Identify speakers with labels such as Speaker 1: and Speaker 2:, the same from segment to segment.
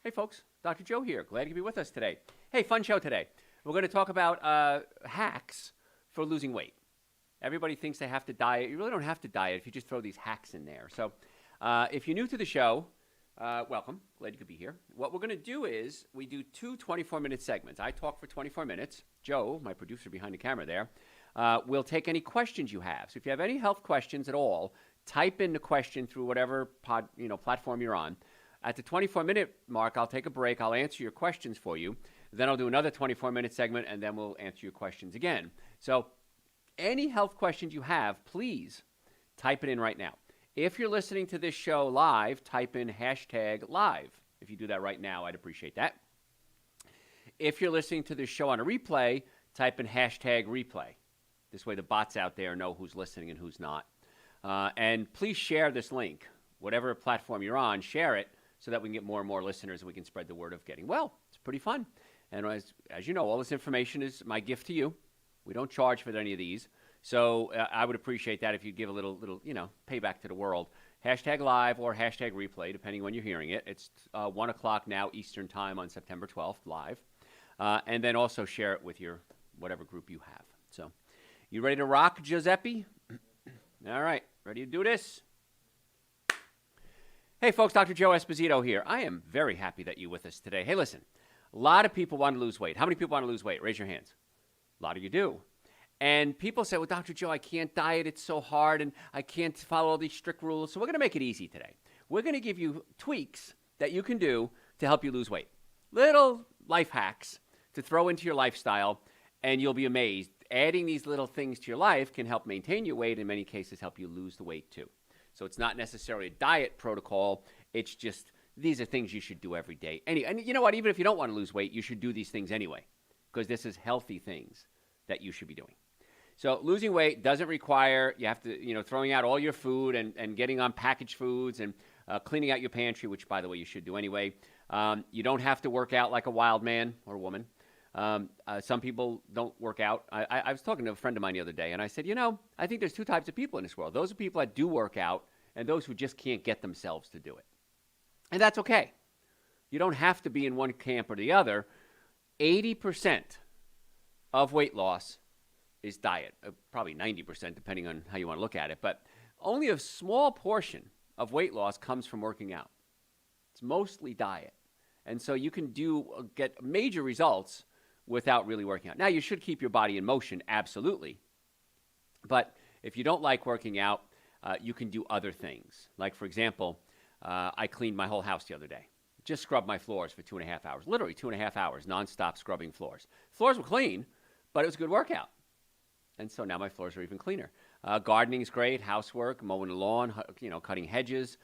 Speaker 1: Hey, folks, Dr. Joe here. Glad you could be with us today. Hey, fun show today. We're going to talk about hacks for losing weight. Everybody thinks they have to diet. You really don't have to diet if you just throw these hacks in there. So, if you're new to the show, welcome. Glad you could be here. What we're going to do is we do two 24-minute segments. I talk for 24 minutes. Joe, my producer behind the camera there, will take any questions you have. So if you have any health questions at all, type in the question through whatever platform you're on. At the 24-minute mark, I'll take a break. I'll answer your questions for you. Then I'll do another 24-minute segment, and then we'll answer your questions again. So any health questions you have, please type it in right now. If you're listening to this show live, type in #live. If you do that right now, I'd appreciate that. If you're listening to this show on a replay, type in #replay. This way the bots out there know who's listening and who's not. And please share this link. Whatever platform you're on, share it, so that we can get more and more listeners and we can spread the word of getting well. It's pretty fun. And as you know, all this information is my gift to you. We don't charge for any of these. So I would appreciate that if you'd give a little payback to the world. #live or #replay, depending when you're hearing it. It's 1 o'clock now Eastern time on September 12th, live. And then also share it with your whatever group you have. So you ready to rock, Giuseppe? All right, ready to do this? Hey, folks, Dr. Joe Esposito here. I am very happy that you're with us today. Hey, listen, a lot of people want to lose weight. How many people want to lose weight? Raise your hands. A lot of you do. And people say, well, Dr. Joe, I can't diet. It's so hard, and I can't follow all these strict rules. So we're going to make it easy today. We're going to give you tweaks that you can do to help you lose weight. Little life hacks to throw into your lifestyle, and you'll be amazed. Adding these little things to your life can help maintain your weight, in many cases help you lose the weight too. So it's not necessarily a diet protocol. It's just these are things you should do every day. And you know what? Even if you don't want to lose weight, you should do these things anyway, because this is healthy things that you should be doing. So losing weight doesn't require you have to, throwing out all your food and getting on packaged foods and cleaning out your pantry, which, by the way, you should do anyway. You don't have to work out like a wild man or woman. Some people don't work out. I was talking to a friend of mine the other day, and I said, I think there's two types of people in this world. Those are people that do work out, and those who just can't get themselves to do it. And that's okay. You don't have to be in one camp or the other. 80% of weight loss is diet, probably 90%, depending on how you want to look at it. But only a small portion of weight loss comes from working out. It's mostly diet. And so you can get major results without really working out. Now, you should keep your body in motion, absolutely. But if you don't like working out, you can do other things. Like, for example, I cleaned my whole house the other day. Just scrubbed my floors for 2.5 hours. Literally 2.5 hours, nonstop scrubbing floors. Floors were clean, but it was a good workout. And so now my floors are even cleaner. Gardening is great, housework, mowing the lawn, cutting hedges,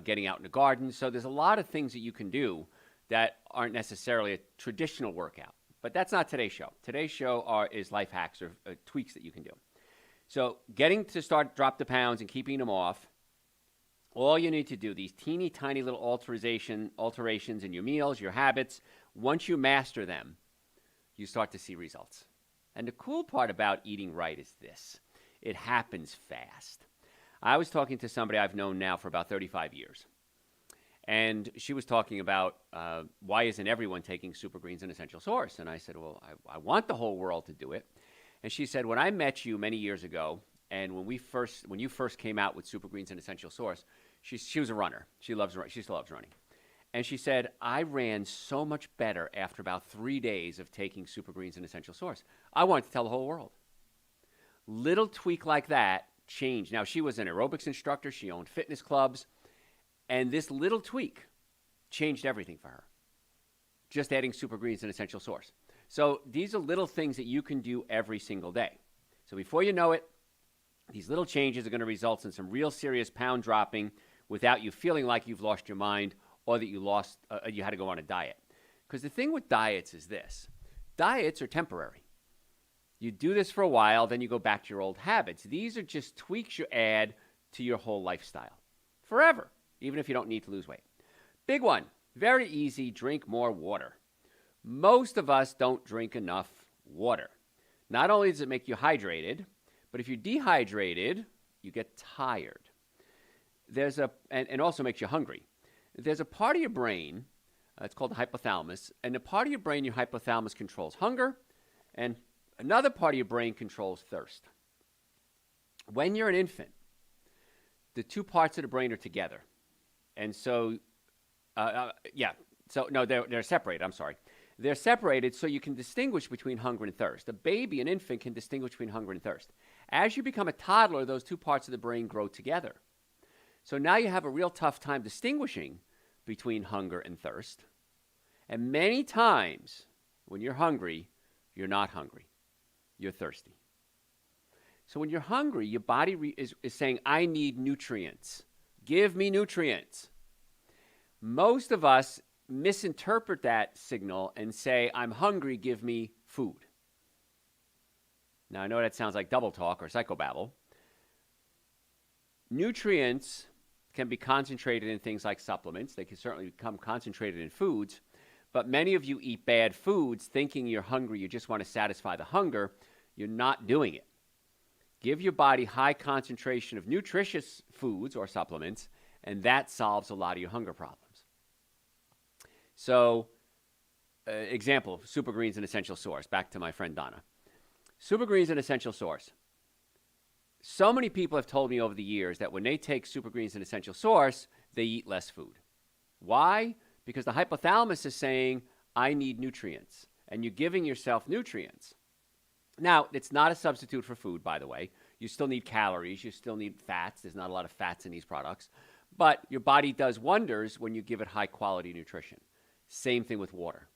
Speaker 1: getting out in the garden. So there's a lot of things that you can do that aren't necessarily a traditional workout. But that's not today's show. Today's show is life hacks or tweaks that you can do. So getting to drop the pounds and keeping them off, all you need to do, these teeny tiny little alterations in your meals, your habits, once you master them, you start to see results. And the cool part about eating right is this. It happens fast. I was talking to somebody I've known now for about 35 years. And she was talking about why isn't everyone taking Super Greens and Essential Source? And I said, well, I want the whole world to do it. And she said, when I met you many years ago, and when you first came out with Super Greens and Essential Source, she was a runner. She still loves running. And she said, I ran so much better after about 3 days of taking Super Greens and Essential Source. I wanted to tell the whole world. Little tweak like that changed. Now, she was an aerobics instructor. She owned fitness clubs. And this little tweak changed everything for her. Just adding Super Greens and Essential Source. So these are little things that you can do every single day. So before you know it, these little changes are going to result in some real serious pound dropping without you feeling like you've lost your mind or that you had to go on a diet. Because the thing with diets is this. Diets are temporary. You do this for a while, then you go back to your old habits. These are just tweaks you add to your whole lifestyle. Forever, even if you don't need to lose weight. Big one, very easy, drink more water. Most of us don't drink enough water. Not only does it make you hydrated, but if you're dehydrated, you get tired. And also makes you hungry. There's a part of your brain It's called the hypothalamus. And the part of your brain, your hypothalamus, controls hunger, and another part of your brain controls thirst. When you're an infant, the two parts of the brain are together. And so, they're separated. I'm sorry. They're separated so you can distinguish between hunger and thirst. A baby, an infant, can distinguish between hunger and thirst. As you become a toddler, those two parts of the brain grow together. So now you have a real tough time distinguishing between hunger and thirst. And many times when you're hungry, you're not hungry. You're thirsty. So when you're hungry, your body is saying, I need nutrients. Give me nutrients. Most of us misinterpret that signal and say, I'm hungry, give me food. Now, I know that sounds like double talk or psychobabble. Nutrients can be concentrated in things like supplements. They can certainly become concentrated in foods. But many of you eat bad foods thinking you're hungry, you just want to satisfy the hunger. You're not doing it. Give your body high concentration of nutritious foods or supplements, and that solves a lot of your hunger problems. So, example, Super Green's an essential source. Back to my friend Donna. Super Green's an essential source. So many people have told me over the years that when they take Super Green's an essential source, they eat less food. Why? Because the hypothalamus is saying, I need nutrients. And you're giving yourself nutrients. Now, it's not a substitute for food, by the way. You still need calories. You still need fats. There's not a lot of fats in these products. But your body does wonders when you give it high-quality nutrition. Same thing with water.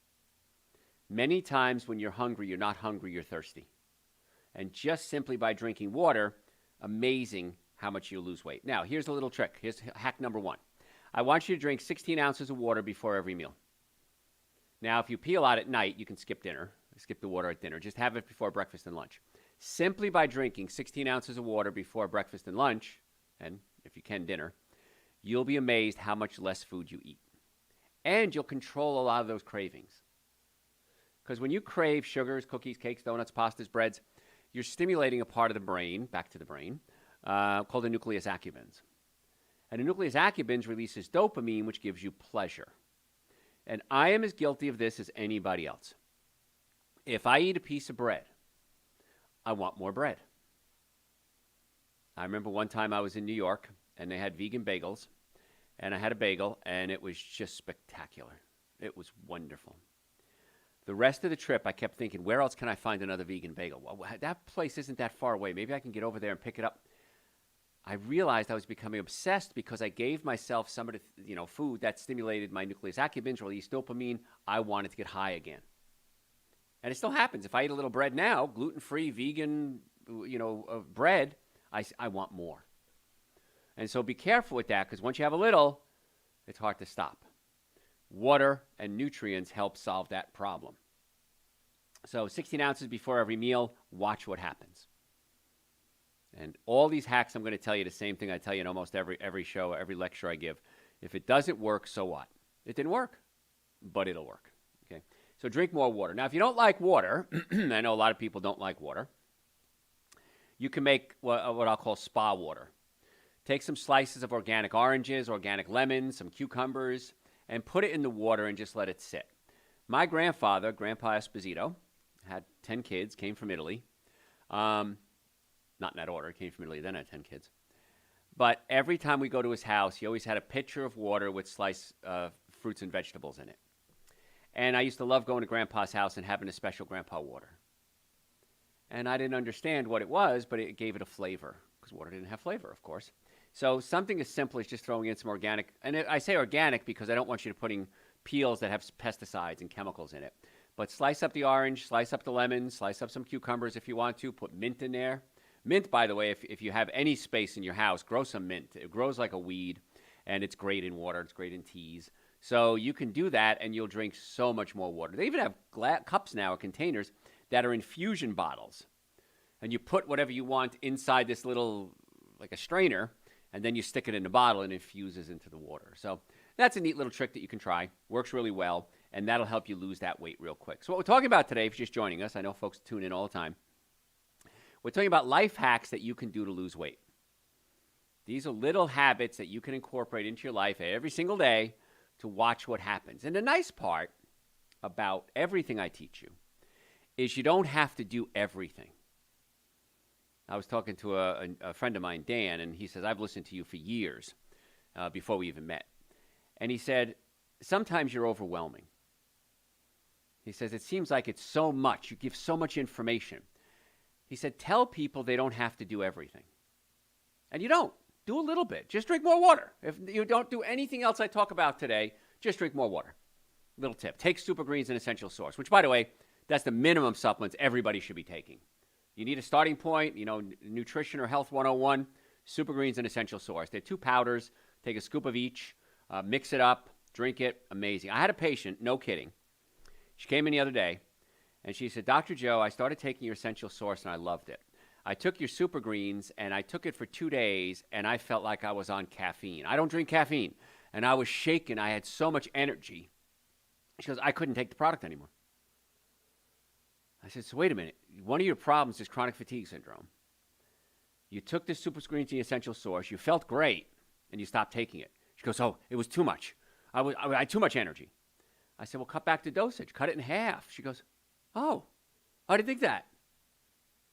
Speaker 1: Many times when you're hungry, you're not hungry, you're thirsty. And just simply by drinking water, amazing how much you lose weight. Now, here's a little trick. Here's hack number 1. I want you to drink 16 ounces of water before every meal. Now, if you peel out at night, you can skip dinner. Skip the water at dinner. Just have it before breakfast and lunch. Simply by drinking 16 ounces of water before breakfast and lunch, and if you can, dinner, you'll be amazed how much less food you eat. And you'll control a lot of those cravings. Because when you crave sugars, cookies, cakes, donuts, pastas, breads, you're stimulating a part of the brain, back to the brain, called the nucleus accumbens. And the nucleus accumbens releases dopamine, which gives you pleasure. And I am as guilty of this as anybody else. If I eat a piece of bread, I want more bread. I remember one time I was in New York, and they had vegan bagels, and I had a bagel, and it was just spectacular. It was wonderful. The rest of the trip, I kept thinking, where else can I find another vegan bagel? Well, that place isn't that far away. Maybe I can get over there and pick it up. I realized I was becoming obsessed because I gave myself some of the food that stimulated my nucleus accumbens, released dopamine. I wanted to get high again. And it still happens. If I eat a little bread now, gluten-free, vegan, bread, I want more. And so be careful with that, because once you have a little, it's hard to stop. Water and nutrients help solve that problem. So 16 ounces before every meal, watch what happens. And all these hacks, I'm going to tell you the same thing I tell you in almost every show, every lecture I give. If it doesn't work, so what? It didn't work, but it'll work. Okay. So drink more water. Now, if you don't like water, I know a lot of people don't like water, you can make what I'll call spa water. Take some slices of organic oranges, organic lemons, some cucumbers, and put it in the water and just let it sit. My grandfather, Grandpa Esposito, had 10 kids, came from Italy. Not in that order, came from Italy, then had 10 kids. But every time we go to his house, he always had a pitcher of water with sliced fruits and vegetables in it. And I used to love going to Grandpa's house and having a special Grandpa water. And I didn't understand what it was, but it gave it a flavor, because water didn't have flavor, of course. So something as simple as just throwing in some organic, and I say organic because I don't want you to putting peels that have pesticides and chemicals in it. But slice up the orange, slice up the lemon, slice up some cucumbers if you want to, put mint in there. Mint, by the way, if you have any space in your house, grow some mint. It grows like a weed, and it's great in water. It's great in teas. So you can do that, and you'll drink so much more water. They even have cups now, or containers, that are infusion bottles. And you put whatever you want inside this little, like a strainer, and then you stick it in the bottle, and it infuses into the water. So that's a neat little trick that you can try. Works really well, and that'll help you lose that weight real quick. So what we're talking about today, if you're just joining us, I know folks tune in all the time. We're talking about life hacks that you can do to lose weight. These are little habits that you can incorporate into your life every single day to watch what happens. And the nice part about everything I teach you is you don't have to do everything. I was talking to a friend of mine, Dan, and he says, I've listened to you for years before we even met. And he said, sometimes you're overwhelming. He says, it seems like it's so much. You give so much information. He said, tell people they don't have to do everything. And you don't. Do a little bit. Just drink more water. If you don't do anything else I talk about today, just drink more water. Little tip. Take Super Greens and Essential Source, which, by the way, that's the minimum supplements everybody should be taking. You need a starting point, nutrition or health 101, Super Greens and Essential Source. They're 2 powders. Take a scoop of each, mix it up, drink it. Amazing. I had a patient, no kidding. She came in the other day, and she said, Dr. Joe, I started taking your Essential Source, and I loved it. I took your Super Greens, and I took it for 2 days, and I felt like I was on caffeine. I don't drink caffeine, and I was shaken. I had so much energy. She goes, I couldn't take the product anymore. I said, so wait a minute. One of your problems is chronic fatigue syndrome. You took the Super Greens and the Essential Source. You felt great, and you stopped taking it. She goes, oh, it was too much. I had too much energy. I said, well, cut back the dosage. Cut it in half. She goes, oh, I didn't think that.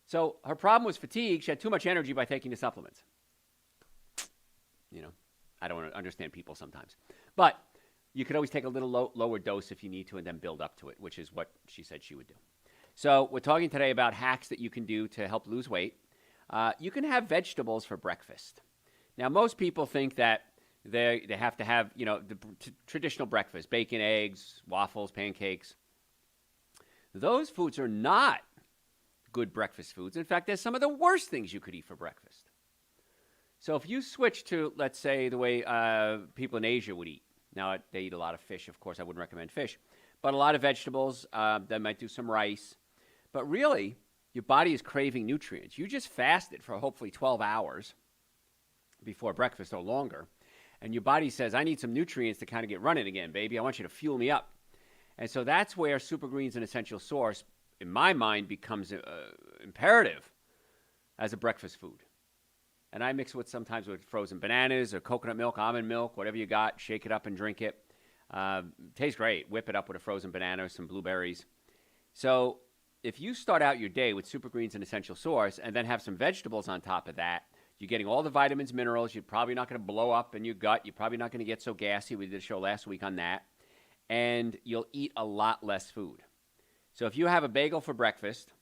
Speaker 1: So her problem was fatigue. She had too much energy by taking the supplements. I don't understand people sometimes. But you could always take a little lower dose if you need to and then build up to it, which is what she said she would do. So we're talking today about hacks that you can do to help lose weight. You can have vegetables for breakfast. Now, most people think that they have to have, the traditional breakfast, bacon, eggs, waffles, pancakes. Those foods are not good breakfast foods. In fact, they're some of the worst things you could eat for breakfast. So if you switch to, let's say, the way people in Asia would eat. Now, they eat a lot of fish. Of course, I wouldn't recommend fish. But a lot of vegetables. They might do some rice. But really, your body is craving nutrients. You just fasted for hopefully 12 hours before breakfast or longer. And your body says, I need some nutrients to kind of get running again, baby. I want you to fuel me up. And so that's where Super Greens and Essential Source, in my mind, becomes imperative as a breakfast food. And I mix it sometimes with frozen bananas or coconut milk, almond milk, whatever you got. Shake it up and drink it. Tastes great. Whip it up with a frozen banana or some blueberries. So if you start out your day with Super Greens and Essential Source and then have some vegetables on top of that, you're getting all the vitamins, minerals. You're probably not going to blow up in your gut. You're probably not going to get so gassy. We did a show last week on that. And you'll eat a lot less food. So if you have a bagel for breakfast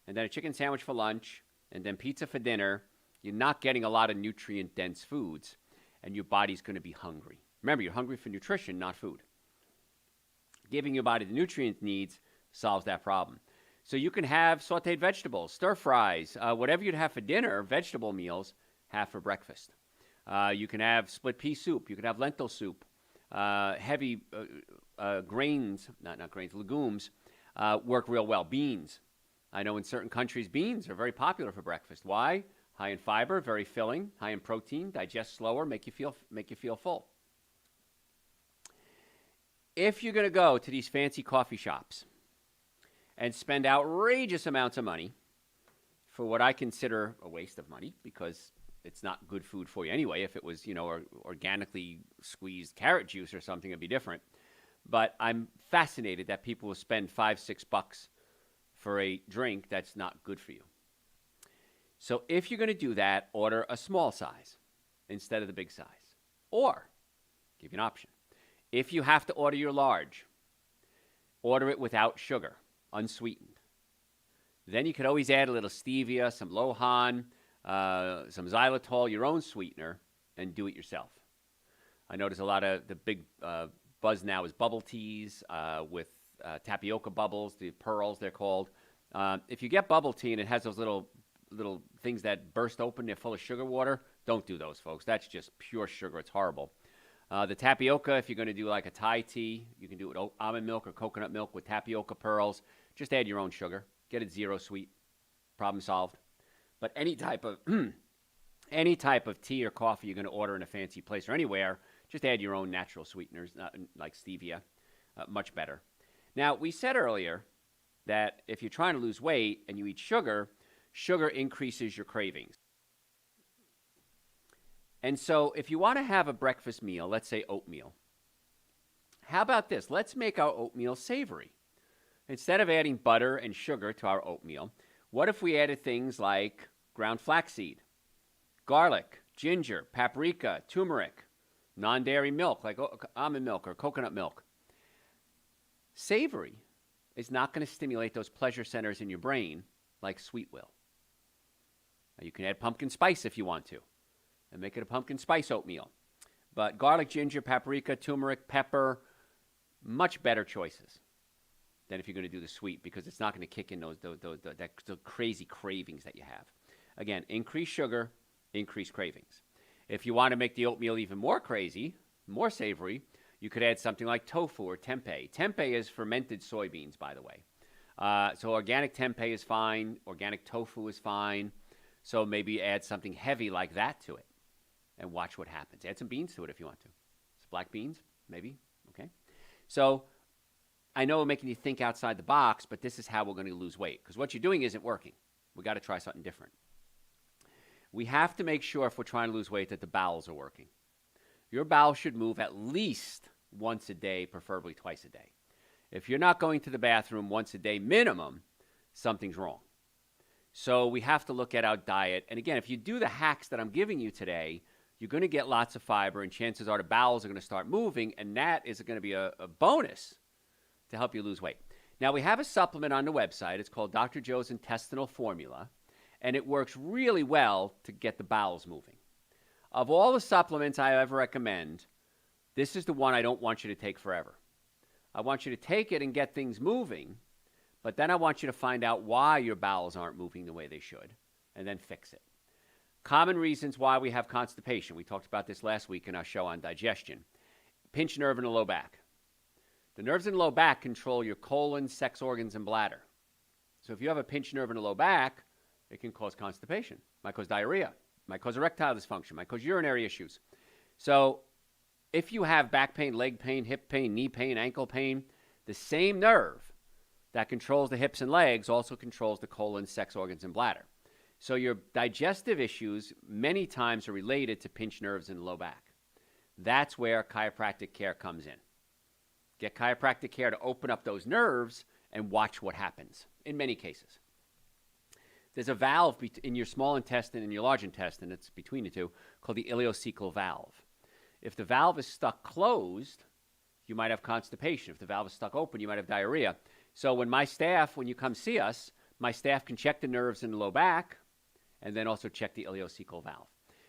Speaker 1: and then a chicken sandwich for lunch and then pizza for dinner, you're not getting a lot of nutrient-dense foods, and your body's going to be hungry. Remember, you're hungry for nutrition, not food. Giving your body the nutrient needs solves that problem. So you can have sauteed vegetables, stir fries, whatever you'd have for dinner, vegetable meals, have for breakfast. You can have split pea soup. You can have lentil soup. Heavy grains, not grains, legumes work real well. Beans. I know in certain countries, beans are very popular for breakfast. Why? High in fiber, very filling. High in protein, digest slower, make you feel full. If you're going to go to these fancy coffee shops and spend outrageous amounts of money for what I consider a waste of money, because it's not good food for you anyway. If it was, organically squeezed carrot juice or something, it'd be different. But I'm fascinated that people will spend $5-6 for a drink that's not good for you. So if you're going to do that, order a small size instead of the big size. Or, give you an option. If you have to order your large, order it without sugar, unsweetened. Then you could always add a little stevia, some Lohan, some xylitol, your own sweetener, and do it yourself. I notice a lot of the big buzz now is bubble teas with tapioca bubbles, the pearls they're called. If you get bubble tea and it has those little things that burst open, they're full of sugar water, don't do those, folks. That's just pure sugar. It's horrible. The tapioca, if you're going to do like a Thai tea, you can do it with almond milk or coconut milk with tapioca pearls. Just add your own sugar. Get it zero sweet. Problem solved. But any type of tea or coffee you're going to order in a fancy place or anywhere, just add your own natural sweeteners, like stevia. Much better. Now, we said earlier that if you're trying to lose weight and you eat sugar, sugar increases your cravings. And so if you want to have a breakfast meal, let's say oatmeal, How about this? Let's make our oatmeal savory. Instead of adding butter and sugar to our oatmeal, what if we added things like ground flaxseed, garlic, ginger, paprika, turmeric, non-dairy milk like almond milk or coconut milk? Savory is not going to stimulate those pleasure centers in your brain like sweet will. Now, you can add pumpkin spice if you want to and make it a pumpkin spice oatmeal. But garlic, ginger, paprika, turmeric, pepper, much better choices than if you're going to do the sweet, because it's not going to kick in those crazy cravings that you have. Again, increase sugar, increase cravings. If you want to make the oatmeal even more crazy, more savory, you could add something like tofu or tempeh. Tempeh is fermented soybeans, by the way. So organic tempeh is fine. Organic tofu is fine. So maybe add something heavy like that to it and watch what happens. Add some beans to it if you want to. Some black beans, maybe. Okay. So I know I'm making you think outside the box, but this is how we're going to lose weight, because what you're doing isn't working. We got to try something different. We have to make sure, if we're trying to lose weight, that the bowels are working. Your bowels should move at least once a day, preferably twice a day. If you're not going to the bathroom once a day minimum, something's wrong. So we have to look at our diet. And again, if you do the hacks that I'm giving you today, you're going to get lots of fiber, and chances are the bowels are going to start moving, and that is going to be a bonus to help you lose weight. Now, we have a supplement on the website. It's called Dr. Joe's Intestinal Formula, and it works really well to get the bowels moving. Of all the supplements I ever recommend, this is the one I don't want you to take forever. I want you to take it and get things moving, but then I want you to find out why your bowels aren't moving the way they should, and then fix it. Common reasons why we have constipation. We talked about this last week in our show on digestion. Pinched nerve in the low back. The nerves in the low back control your colon, sex organs, and bladder. So if you have a pinched nerve in the low back, it can cause constipation. Might cause diarrhea. Might cause erectile dysfunction. Might cause urinary issues. So if you have back pain, leg pain, hip pain, knee pain, ankle pain, the same nerve that controls the hips and legs also controls the colon, sex organs, and bladder. So your digestive issues many times are related to pinched nerves in the low back. That's where chiropractic care comes in. Get chiropractic care to open up those nerves and watch what happens in many cases. There's a valve in your small intestine and your large intestine, it's between the two, called the ileocecal valve. If the valve is stuck closed, you might have constipation. If the valve is stuck open, you might have diarrhea. So when you come see us, my staff can check the nerves in the low back and then also check the ileocecal valve.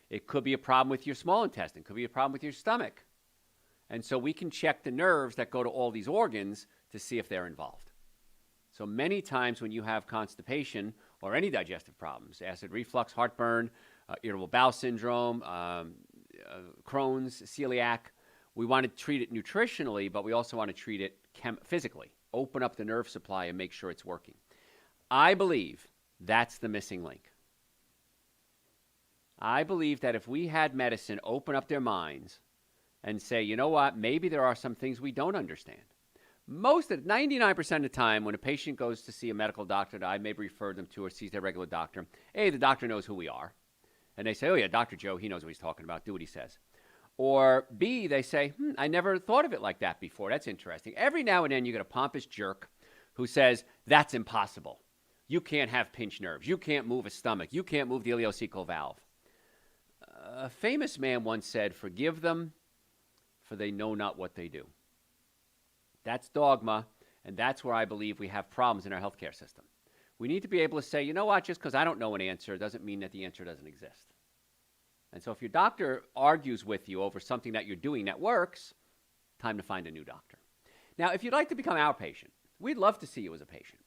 Speaker 1: It could be a problem with your small intestine. It could be a problem with your stomach. And so we can check the nerves that go to all these organs to see if they're involved. So many times when you have constipation or any digestive problems, acid reflux, heartburn, irritable bowel syndrome, Crohn's, celiac, we want to treat it nutritionally, but we also want to treat it physically. Open up the nerve supply and make sure it's working. I believe that's the missing link. I believe that if we had medicine open up their minds and say, you know what, maybe there are some things we don't understand. 99% of the time when a patient goes to see a medical doctor that I may refer them to or sees their regular doctor, A, the doctor knows who we are. And they say, oh yeah, Dr. Joe, he knows what he's talking about. Do what he says. Or B, they say, I never thought of it like that before. That's interesting. Every now and then you get a pompous jerk who says, that's impossible. You can't have pinched nerves. You can't move a stomach. You can't move the ileocecal valve. A famous man once said, forgive them, for they know not what they do. That's dogma, and that's where I believe we have problems in our healthcare system. We need to be able to say, you know what, just because I don't know an answer doesn't mean that the answer doesn't exist. And so if your doctor argues with you over something that you're doing that works, time to find a new doctor. Now, if you'd like to become our patient, we'd love to see you as a patient.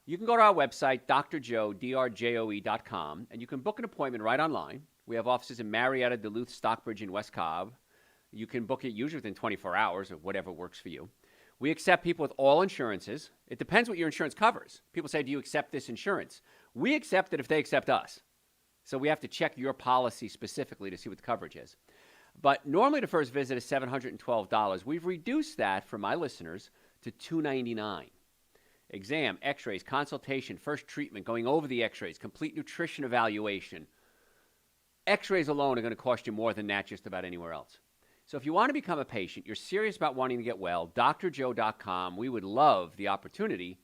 Speaker 1: You can go to our website, drjoe, drjoe.com, and you can book an appointment right online. We have offices in Marietta, Duluth, Stockbridge, and West Cobb. You can book it usually within 24 hours or whatever works for you. We accept people with all insurances. It depends what your insurance covers. People say, do you accept this insurance? We accept it if they accept us. So we have to check your policy specifically to see what the coverage is. But normally the first visit is $712. We've reduced that for my listeners to $299. Exam, x-rays, consultation, first treatment, going over the x-rays, complete nutrition evaluation. X-rays alone are going to cost you more than that just about anywhere else. So if you want to become a patient, you're serious about wanting to get well, drjoe.com, we would love the opportunity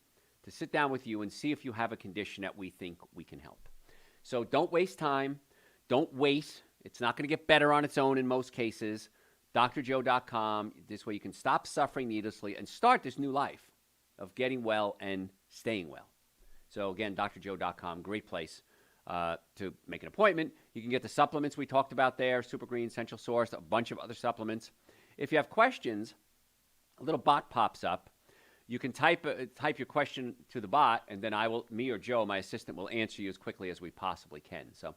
Speaker 1: to sit down with you and see if you have a condition that we think we can help. So don't waste time. Don't wait. It's not going to get better on its own in most cases. drjoe.com. This way you can stop suffering needlessly and start this new life of getting well and staying well. So again, drjoe.com, great place to make an appointment. You can get the supplements we talked about there, Super Green, Essential Source, a bunch of other supplements. If you have questions, a little bot pops up. You can type your question to the bot, and then me or Joe, my assistant, will answer you as quickly as we possibly can. So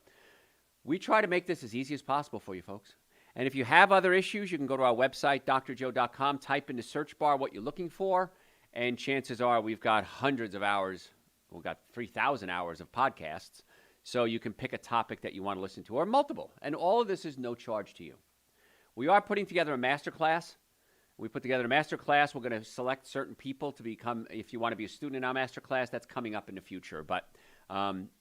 Speaker 1: we try to make this as easy as possible for you folks. And if you have other issues, you can go to our website, drjoe.com, type in the search bar what you're looking for, and chances are we've got hundreds of hours. We've got 3,000 hours of podcasts, so you can pick a topic that you want to listen to, or multiple. And all of this is no charge to you. We are putting together a masterclass. We put together a masterclass. We're going to select certain people to become, if you want to be a student in our masterclass, that's coming up in the future. But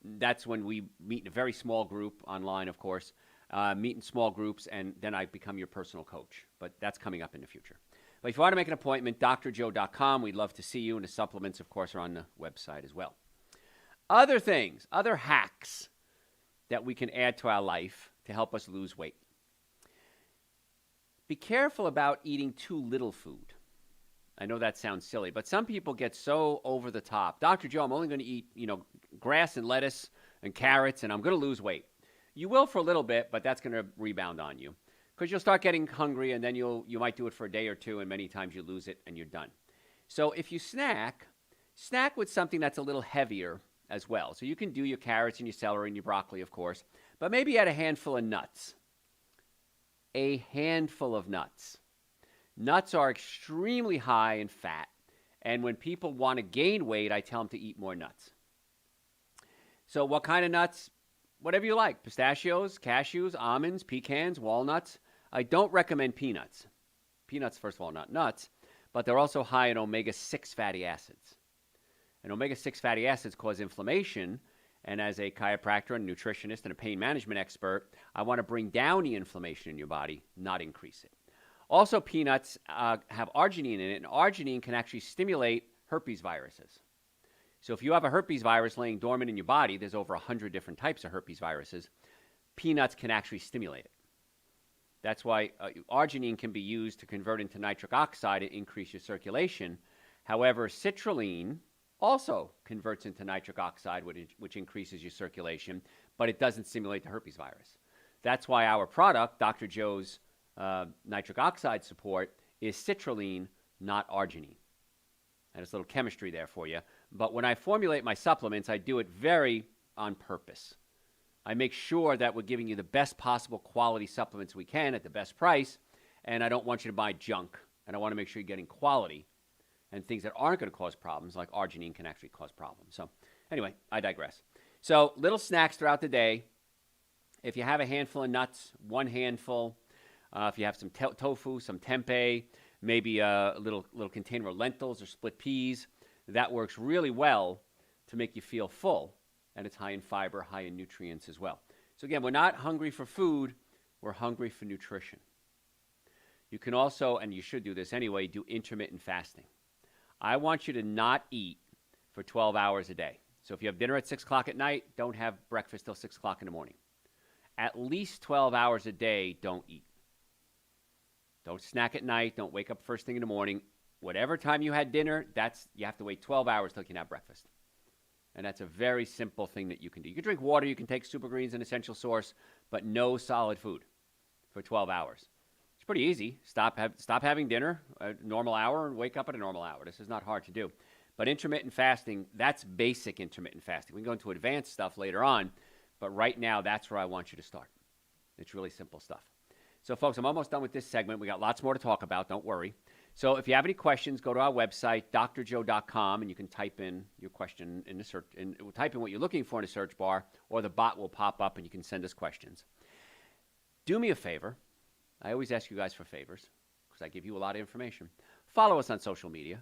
Speaker 1: that's when we meet in a very small group, online, of course, meet in small groups, and then I become your personal coach. But that's coming up in the future. But if you want to make an appointment, drjoe.com. We'd love to see you, and the supplements, of course, are on the website as well. Other things, other hacks that we can add to our life to help us lose weight. Be careful about eating too little food. I know that sounds silly, but some people get so over the top. Dr. Joe, I'm only going to eat, grass and lettuce and carrots, and I'm going to lose weight. You will for a little bit, but that's going to rebound on you because you'll start getting hungry, and then you might do it for a day or two, and many times you lose it and you're done. So if you snack with something that's a little heavier as well. So you can do your carrots and your celery and your broccoli, of course, but maybe add a handful of nuts. A handful of nuts. Nuts are extremely high in fat, and when people want to gain weight, I tell them to eat more nuts. So what kind of nuts? Whatever you like. Pistachios, cashews, almonds, pecans, walnuts. I don't recommend peanuts. Peanuts, first of all, not nuts, but they're also high in omega-6 fatty acids. And omega-6 fatty acids cause inflammation. And as a chiropractor and nutritionist and a pain management expert, I want to bring down the inflammation in your body, not increase it. Also, peanuts have arginine in it, and arginine can actually stimulate herpes viruses. So if you have a herpes virus laying dormant in your body, there's over 100 different types of herpes viruses, peanuts can actually stimulate it. That's why arginine can be used to convert into nitric oxide and increase your circulation. However, citrulline also converts into nitric oxide, which increases your circulation, but it doesn't stimulate the herpes virus. That's why our product, Dr. Joe's nitric oxide support, is citrulline, not arginine. And it's a little chemistry there for you. But when I formulate my supplements, I do it very on purpose. I make sure that we're giving you the best possible quality supplements we can at the best price, and I don't want you to buy junk. And I want to make sure you're getting quality and things that aren't going to cause problems, like arginine can actually cause problems. So anyway, I digress. So little snacks throughout the day. If you have a handful of nuts, one handful. If you have some tofu, some tempeh, maybe a little container of lentils or split peas, that works really well to make you feel full. And it's high in fiber, high in nutrients as well. So again, we're not hungry for food, we're hungry for nutrition. You can also, and you should do this anyway, do intermittent fasting. I want you to not eat for 12 hours a day. So if you have dinner at 6 o'clock at night, don't have breakfast till 6 o'clock in the morning. At least 12 hours a day, don't eat. Don't snack at night. Don't wake up first thing in the morning. Whatever time you had dinner, you have to wait 12 hours till you can have breakfast. And that's a very simple thing that you can do. You can drink water. You can take Super Greens and Essential Source, but no solid food for 12 hours. It's pretty easy. Stop having dinner at a normal hour and wake up at a normal hour. This is not hard to do. But intermittent fasting, that's basic intermittent fasting. We can go into advanced stuff later on, but right now, that's where I want you to start. It's really simple stuff. So, folks, I'm almost done with this segment. We got lots more to talk about. Don't worry. So if you have any questions, go to our website, drjoe.com, and you can type in your question in the search, and type in what you're looking for in the search bar, or the bot will pop up and you can send us questions. Do me a favor. I always ask you guys for favors because I give you a lot of information. Follow us on social media.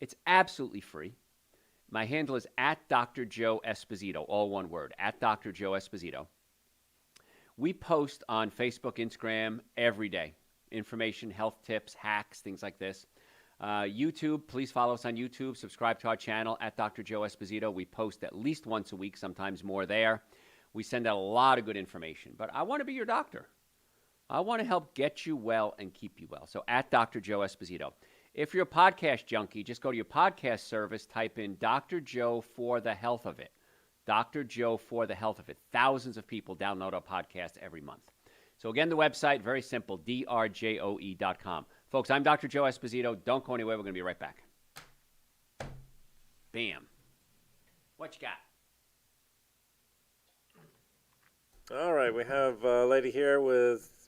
Speaker 1: It's absolutely free. My handle is at Dr. Joe Esposito, all one word, at Dr. Joe Esposito. We post on Facebook, Instagram every day. information, health tips, hacks, things like this. YouTube, please follow us on YouTube. Subscribe to our channel at Dr. Joe Esposito. We post at least once a week, sometimes more there. We send out a lot of good information. But I want to be your doctor. I want to help get you well and keep you well. So at Dr. Joe Esposito. If you're a podcast junkie, just go to your podcast service, type in Dr. Joe for the health of it. Dr. Joe for the health of it. Thousands of people download our podcast every month. So again, the website, very simple, drjoe.com. Folks, I'm Dr. Joe Esposito. Don't go anywhere. We're going to be right back. Bam. What you got?
Speaker 2: All right, we have a lady here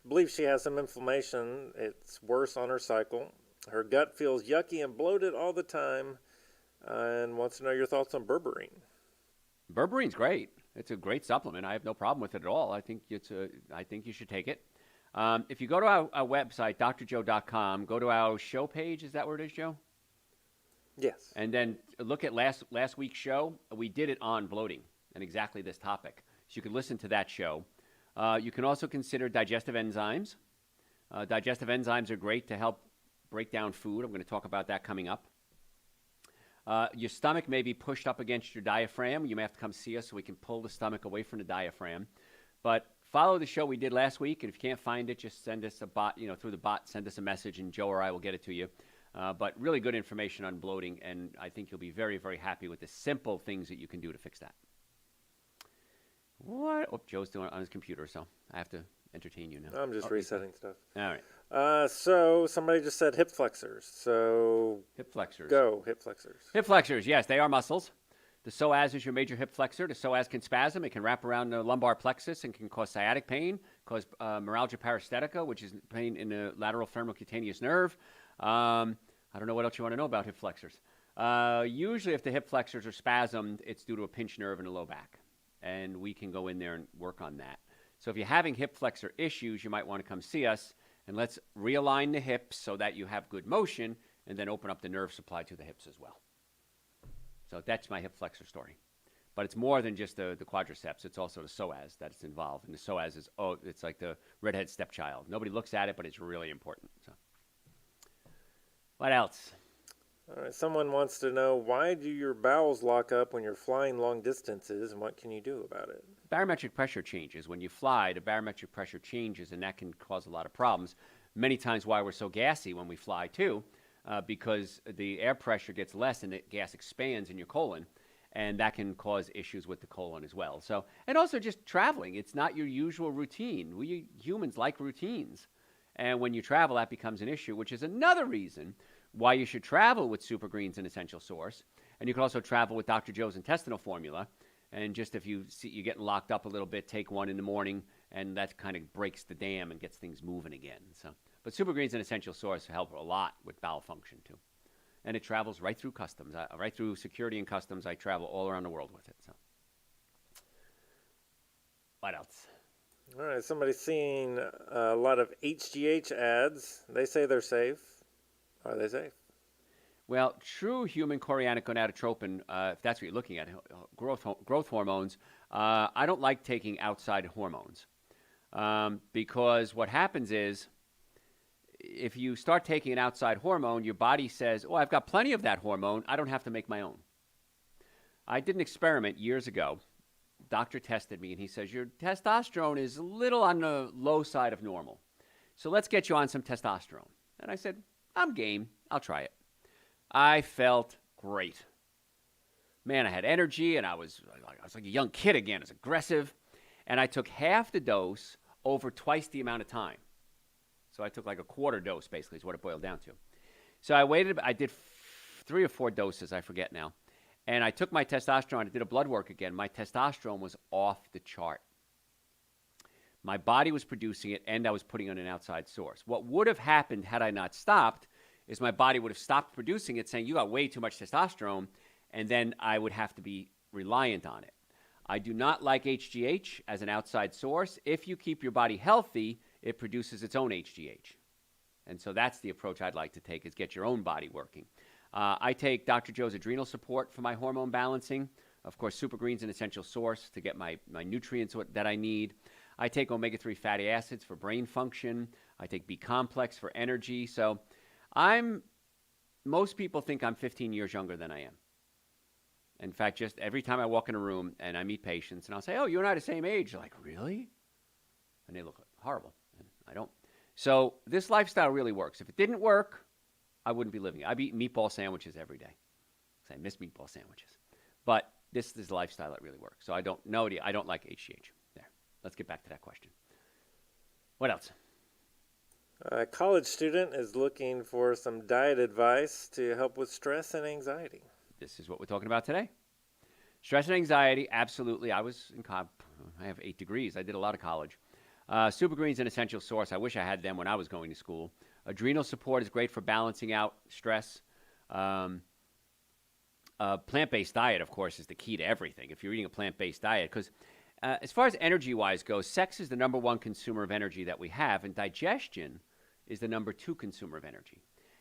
Speaker 2: believes she has some inflammation. It's worse on her cycle. Her gut feels yucky and bloated all the time, and wants to know your thoughts on berberine.
Speaker 1: Berberine's great. It's a great supplement. I have no problem with it at all. I think you should take it. If you go to our website, drjoe.com, go to our show page. Is that where it is, Joe?
Speaker 2: Yes.
Speaker 1: And then look at last week's show. We did it on bloating and exactly this topic. So you can listen to that show. You can also consider digestive enzymes. Digestive enzymes are great to help break down food. I'm going to talk about that coming up. Your stomach may be pushed up against your diaphragm. You may have to come see us so we can pull the stomach away from the diaphragm. But follow the show we did last week, and if you can't find it, just send us a bot, through the bot, send us a message, and Joe or I will get it to you. But really good information on bloating, and I think you'll be very, very happy with the simple things that you can do to fix that. What? Oh, Joe's doing it on his computer, so I have to entertain you now.
Speaker 2: I'm just resetting stuff.
Speaker 1: All right.
Speaker 2: So somebody just said hip flexors. So
Speaker 1: hip flexors.
Speaker 2: Go, hip flexors.
Speaker 1: Hip flexors, yes, they are muscles. The psoas is your major hip flexor. The psoas can spasm. It can wrap around the lumbar plexus and can cause sciatic pain, cause neuralgia paresthetica, which is pain in the lateral femoral cutaneous nerve. I don't know what else you want to know about hip flexors. Usually if the hip flexors are spasmed, it's due to a pinched nerve in the low back. And we can go in there and work on that. So if you're having hip flexor issues, you might want to come see us, and let's realign the hips so that you have good motion, and then open up the nerve supply to the hips as well. So that's my hip flexor story. But it's more than just the quadriceps. It's also the psoas that's involved. And the psoas is, it's like the redhead stepchild. Nobody looks at it, but it's really important. So, what else?
Speaker 2: All right, someone wants to know, why do your bowels lock up when you're flying long distances, and what can you do about it?
Speaker 1: Barometric pressure changes. When you fly, the barometric pressure changes, and that can cause a lot of problems. Many times why we're so gassy when we fly, too, because the air pressure gets less and the gas expands in your colon, and that can cause issues with the colon as well. So, and also just traveling. It's not your usual routine. We humans like routines. And when you travel, that becomes an issue, which is another reason why you should travel with Super Greens and Essential Source. And you can also travel with Dr. Joe's intestinal formula. And just if you see you're getting locked up a little bit, take one in the morning, and that kind of breaks the dam and gets things moving again. So, but Super Greens and Essential Source help a lot with bowel function too. And it travels right through customs, right through security and customs. I travel all around the world with it. So, what else?
Speaker 2: All right, somebody's seen a lot of HGH ads. They say they're safe. Are they safe?
Speaker 1: Well, true human chorionic gonadotropin, if that's what you're looking at, growth hormones, I don't like taking outside hormones because what happens is if you start taking an outside hormone, your body says, oh, I've got plenty of that hormone. I don't have to make my own. I did an experiment years ago. Doctor tested me, and he says, your testosterone is a little on the low side of normal. So let's get you on some testosterone. And I said, I'm game. I'll try it. I felt great. Man, I had energy, and I was like a young kid again. I was aggressive. And I took half the dose over twice the amount of time. So I took like a quarter dose, basically, is what it boiled down to. So I waited. I did 3 or 4 doses. I forget now. And I took my testosterone. I did a blood work again. My testosterone was off the chart. My body was producing it, and I was putting it on an outside source. What would have happened had I not stopped is my body would have stopped producing it, saying, you got way too much testosterone, and then I would have to be reliant on it. I do not like HGH as an outside source. If you keep your body healthy, it produces its own HGH. And so that's the approach I'd like to take, is get your own body working. I take Dr. Joe's adrenal support for my hormone balancing. Of course, Super Greens, an essential source to get my nutrients that I need. I take omega-3 fatty acids for brain function. I take B-complex for energy. So most people think I'm 15 years younger than I am. In fact, just every time I walk in a room and I meet patients and I'll say, oh, you and I are the same age. They're like, really? And they look horrible. And I don't. So this lifestyle really works. If it didn't work, I wouldn't be living it. I'd be eating meatball sandwiches every day. I miss meatball sandwiches. But this is the lifestyle that really works. So I don't like HGH. There. Let's get back to that question. What else?
Speaker 2: A college student is looking for some diet advice to help with stress and anxiety.
Speaker 1: This is what we're talking about today. Stress and anxiety, absolutely. I have 8 degrees. I did a lot of college. Super Green's an essential source. I wish I had them when I was going to school. Adrenal support is great for balancing out stress. Plant-based diet, of course, is the key to everything. If you're eating a plant-based diet, because as far as energy-wise goes, sex is the number 1 consumer of energy that we have, and digestion is the number 2 consumer of energy.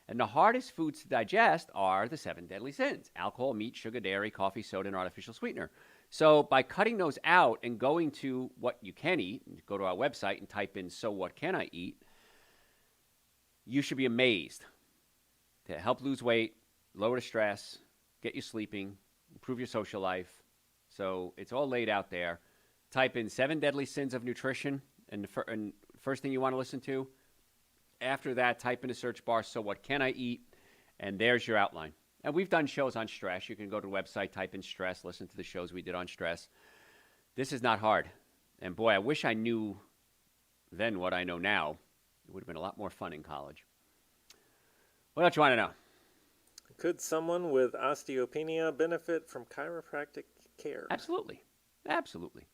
Speaker 1: And the hardest foods to digest are the 7 deadly sins: alcohol, meat, sugar, dairy, coffee, soda, and artificial sweetener. So by cutting those out and going to what you can eat, go to our website and type in, so what can I eat, you should be amazed to help lose weight, lower the stress, get you sleeping, improve your social life. So it's all laid out there. Type in 7 deadly sins of nutrition, and the first thing you want to listen to. After that, type in the search bar, so what can I eat? And there's your outline. And we've done shows on stress. You can go to the website, type in stress, listen to the shows we did on stress. This is not hard. And boy, I wish I knew then what I know now. It would have been a lot more fun in college. What else you want to know?
Speaker 2: Could someone with osteopenia benefit from chiropractic care?
Speaker 1: Absolutely. Absolutely.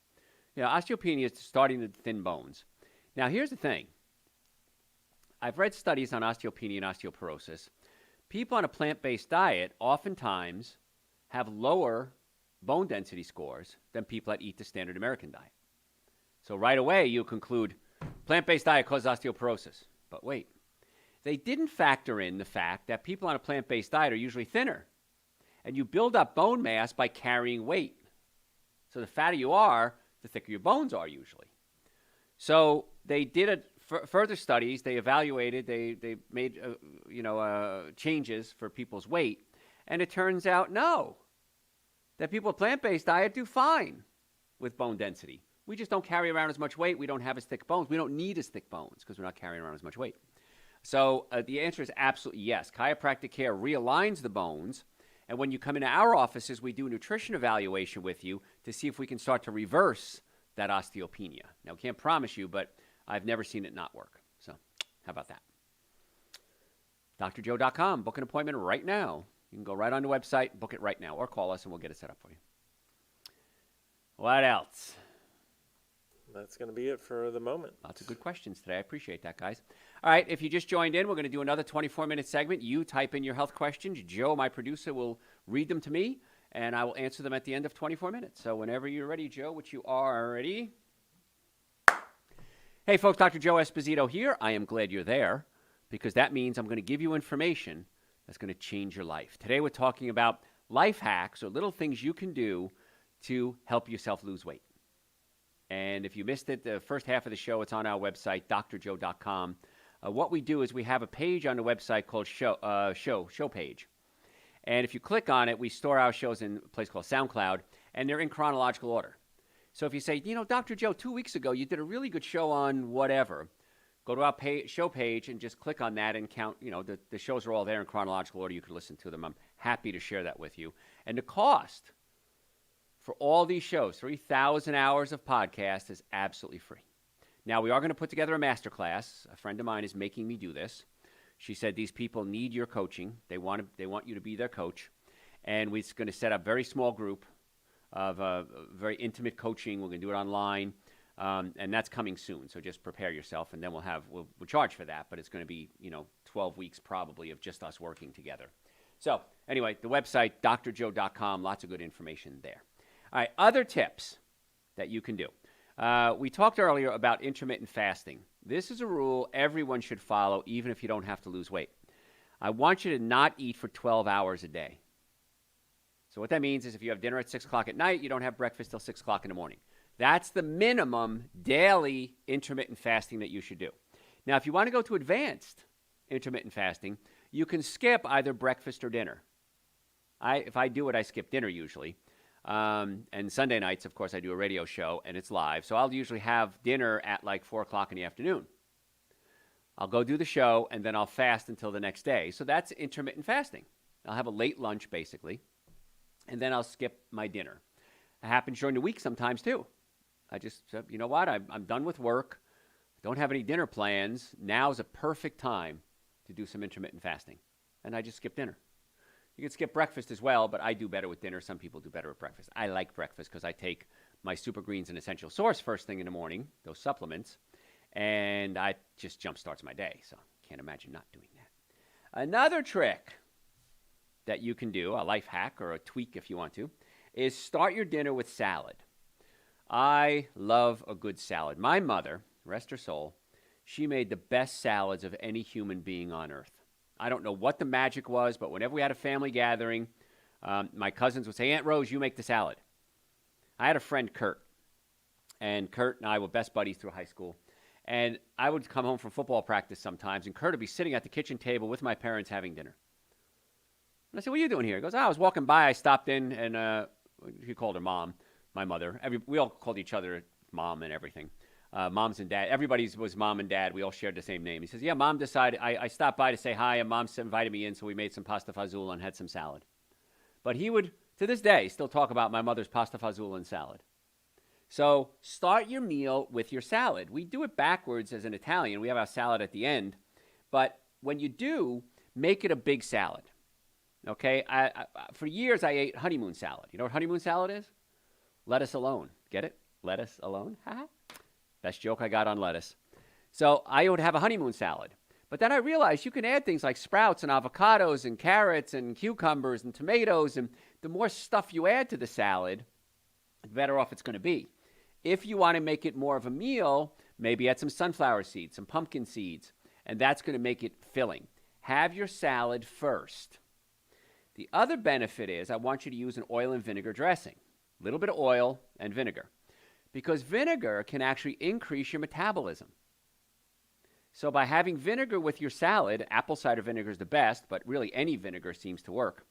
Speaker 1: Osteopenia is starting to thin bones. Now, here's the thing. I've read studies on osteopenia and osteoporosis. People on a plant-based diet oftentimes have lower bone density scores than people that eat the standard American diet. So right away, you conclude plant-based diet causes osteoporosis. But wait, they didn't factor in the fact that people on a plant-based diet are usually thinner. And you build up bone mass by carrying weight. So the fatter you are, the thicker your bones are usually. So they did further studies. They evaluated. They made changes for people's weight, and it turns out that people with plant-based diet do fine with bone density. We just don't carry around as much weight. We don't have as thick bones. We don't need as thick bones because we're not carrying around as much weight. So the answer is absolutely yes. Chiropractic care realigns the bones. And when you come into our offices, we do a nutrition evaluation with you to see if we can start to reverse that osteopenia. Now, we can't promise you, but I've never seen it not work. So how about that? drjoe.com. Book an appointment right now. You can go right on the website, book it right now, or call us, and we'll get it set up for you. What else?
Speaker 2: That's going to be it for the moment.
Speaker 1: Lots of good questions today. I appreciate that, guys. All right, if you just joined in, we're going to do another 24-minute segment. You type in your health questions. Joe, my producer, will read them to me, and I will answer them at the end of 24 minutes. So whenever you're ready, Joe, which you are ready. Hey, folks, Dr. Joe Esposito here. I am glad you're there because that means I'm going to give you information that's going to change your life. Today we're talking about life hacks or little things you can do to help yourself lose weight. And if you missed it, the first half of the show, it's on our website, drjoe.com. What we do is we have a page on the website called show page. And if you click on it, we store our shows in a place called SoundCloud, and they're in chronological order. So if you say, Dr. Joe, 2 weeks ago, you did a really good show on whatever, go to our show page and just click on that and count, the shows are all there in chronological order. You can listen to them. I'm happy to share that with you. And the cost for all these shows, 3,000 hours of podcast, is absolutely free. Now, we are going to put together a masterclass. A friend of mine is making me do this. She said these people need your coaching. They want you to be their coach. And we're going to set up a very small group of very intimate coaching. We're going to do it online. And that's coming soon. So just prepare yourself. And then we'll charge for that. But it's going to be, 12 weeks probably of just us working together. So anyway, the website, drjoe.com, lots of good information there. All right, other tips that you can do. We talked earlier about intermittent fasting. This is a rule everyone should follow, even if you don't have to lose weight. I want you to not eat for 12 hours a day. So what that means is if you have dinner at 6 o'clock at night, you don't have breakfast till 6 o'clock in the morning. That's the minimum daily intermittent fasting that you should do. Now, if you want to go to advanced intermittent fasting, you can skip either breakfast or dinner. If I do it, I skip dinner usually. And Sunday nights, of course, I do a radio show, and it's live. So I'll usually have dinner at like 4 o'clock in the afternoon. I'll go do the show, and then I'll fast until the next day. So that's intermittent fasting. I'll have a late lunch, basically, and then I'll skip my dinner. It happens during the week sometimes, too. I just said, you know what? I'm done with work. Don't have any dinner plans. Now's a perfect time to do some intermittent fasting. And I just skip dinner. You can skip breakfast as well, but I do better with dinner. Some people do better with breakfast. I like breakfast because I take my Super Greens and Essential Source first thing in the morning, those supplements, and I just jumpstarts my day. So can't imagine not doing that. Another trick that you can do, a life hack or a tweak if you want to, is start your dinner with salad. I love a good salad. My mother, rest her soul, she made the best salads of any human being on earth. I don't know what the magic was, but whenever we had a family gathering, my cousins would say, Aunt Rose, you make the salad. I had a friend, Kurt, and Kurt and I were best buddies through high school. And I would come home from football practice sometimes, and Kurt would be sitting at the kitchen table with my parents having dinner. And I said, what are you doing here? He goes, I was walking by. I stopped in, and he called her mom, my mother. We all called each other mom and everything. Moms and dad. Everybody's was mom and dad. We all shared the same name. He says, yeah, mom decided, I stopped by to say hi, and mom invited me in, so we made some pasta fazool and had some salad. But he would, to this day, still talk about my mother's pasta fazool and salad. So start your meal with your salad. We do it backwards as an Italian. We have our salad at the end. But when you do, make it a big salad. Okay? For years, I ate honeymoon salad. You know what honeymoon salad is? Lettuce alone. Get it? Lettuce alone? Ha-ha. Best joke I got on lettuce. So I would have a honeymoon salad. But then I realized you can add things like sprouts and avocados and carrots and cucumbers and tomatoes. And the more stuff you add to the salad, the better off it's going to be. If you want to make it more of a meal, maybe add some sunflower seeds, some pumpkin seeds, and that's going to make it filling. Have your salad first. The other benefit is I want you to use an oil and vinegar dressing. A little bit of oil and vinegar. Because vinegar can actually increase your metabolism. So by having vinegar with your salad, apple cider vinegar is the best, but really any vinegar seems to work.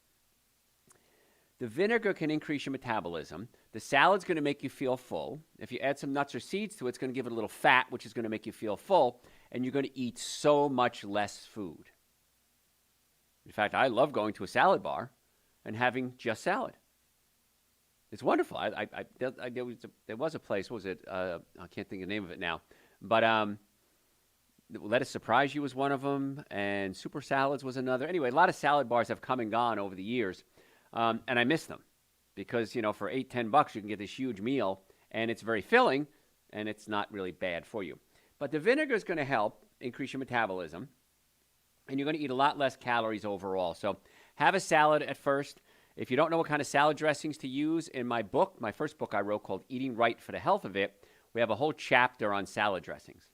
Speaker 1: The vinegar can increase your metabolism. The salad's going to make you feel full. If you add some nuts or seeds to it, it's going to give it a little fat, which is going to make you feel full, and you're going to eat so much less food. In fact, I love going to a salad bar and having just salad. It's wonderful. There was a place, what was it? I can't think of the name of it now. But Let Us Surprise You was one of them, and Super Salads was another. Anyway, a lot of salad bars have come and gone over the years, and I miss them because, you know, for $8-10 you can get this huge meal, and it's very filling, and it's not really bad for you. But the vinegar is going to help increase your metabolism, and you're going to eat a lot less calories overall. So have a salad at first. If you don't know what kind of salad dressings to use, in my book, my first book I wrote called Eating Right for the Health of It, we have a whole chapter on salad dressings.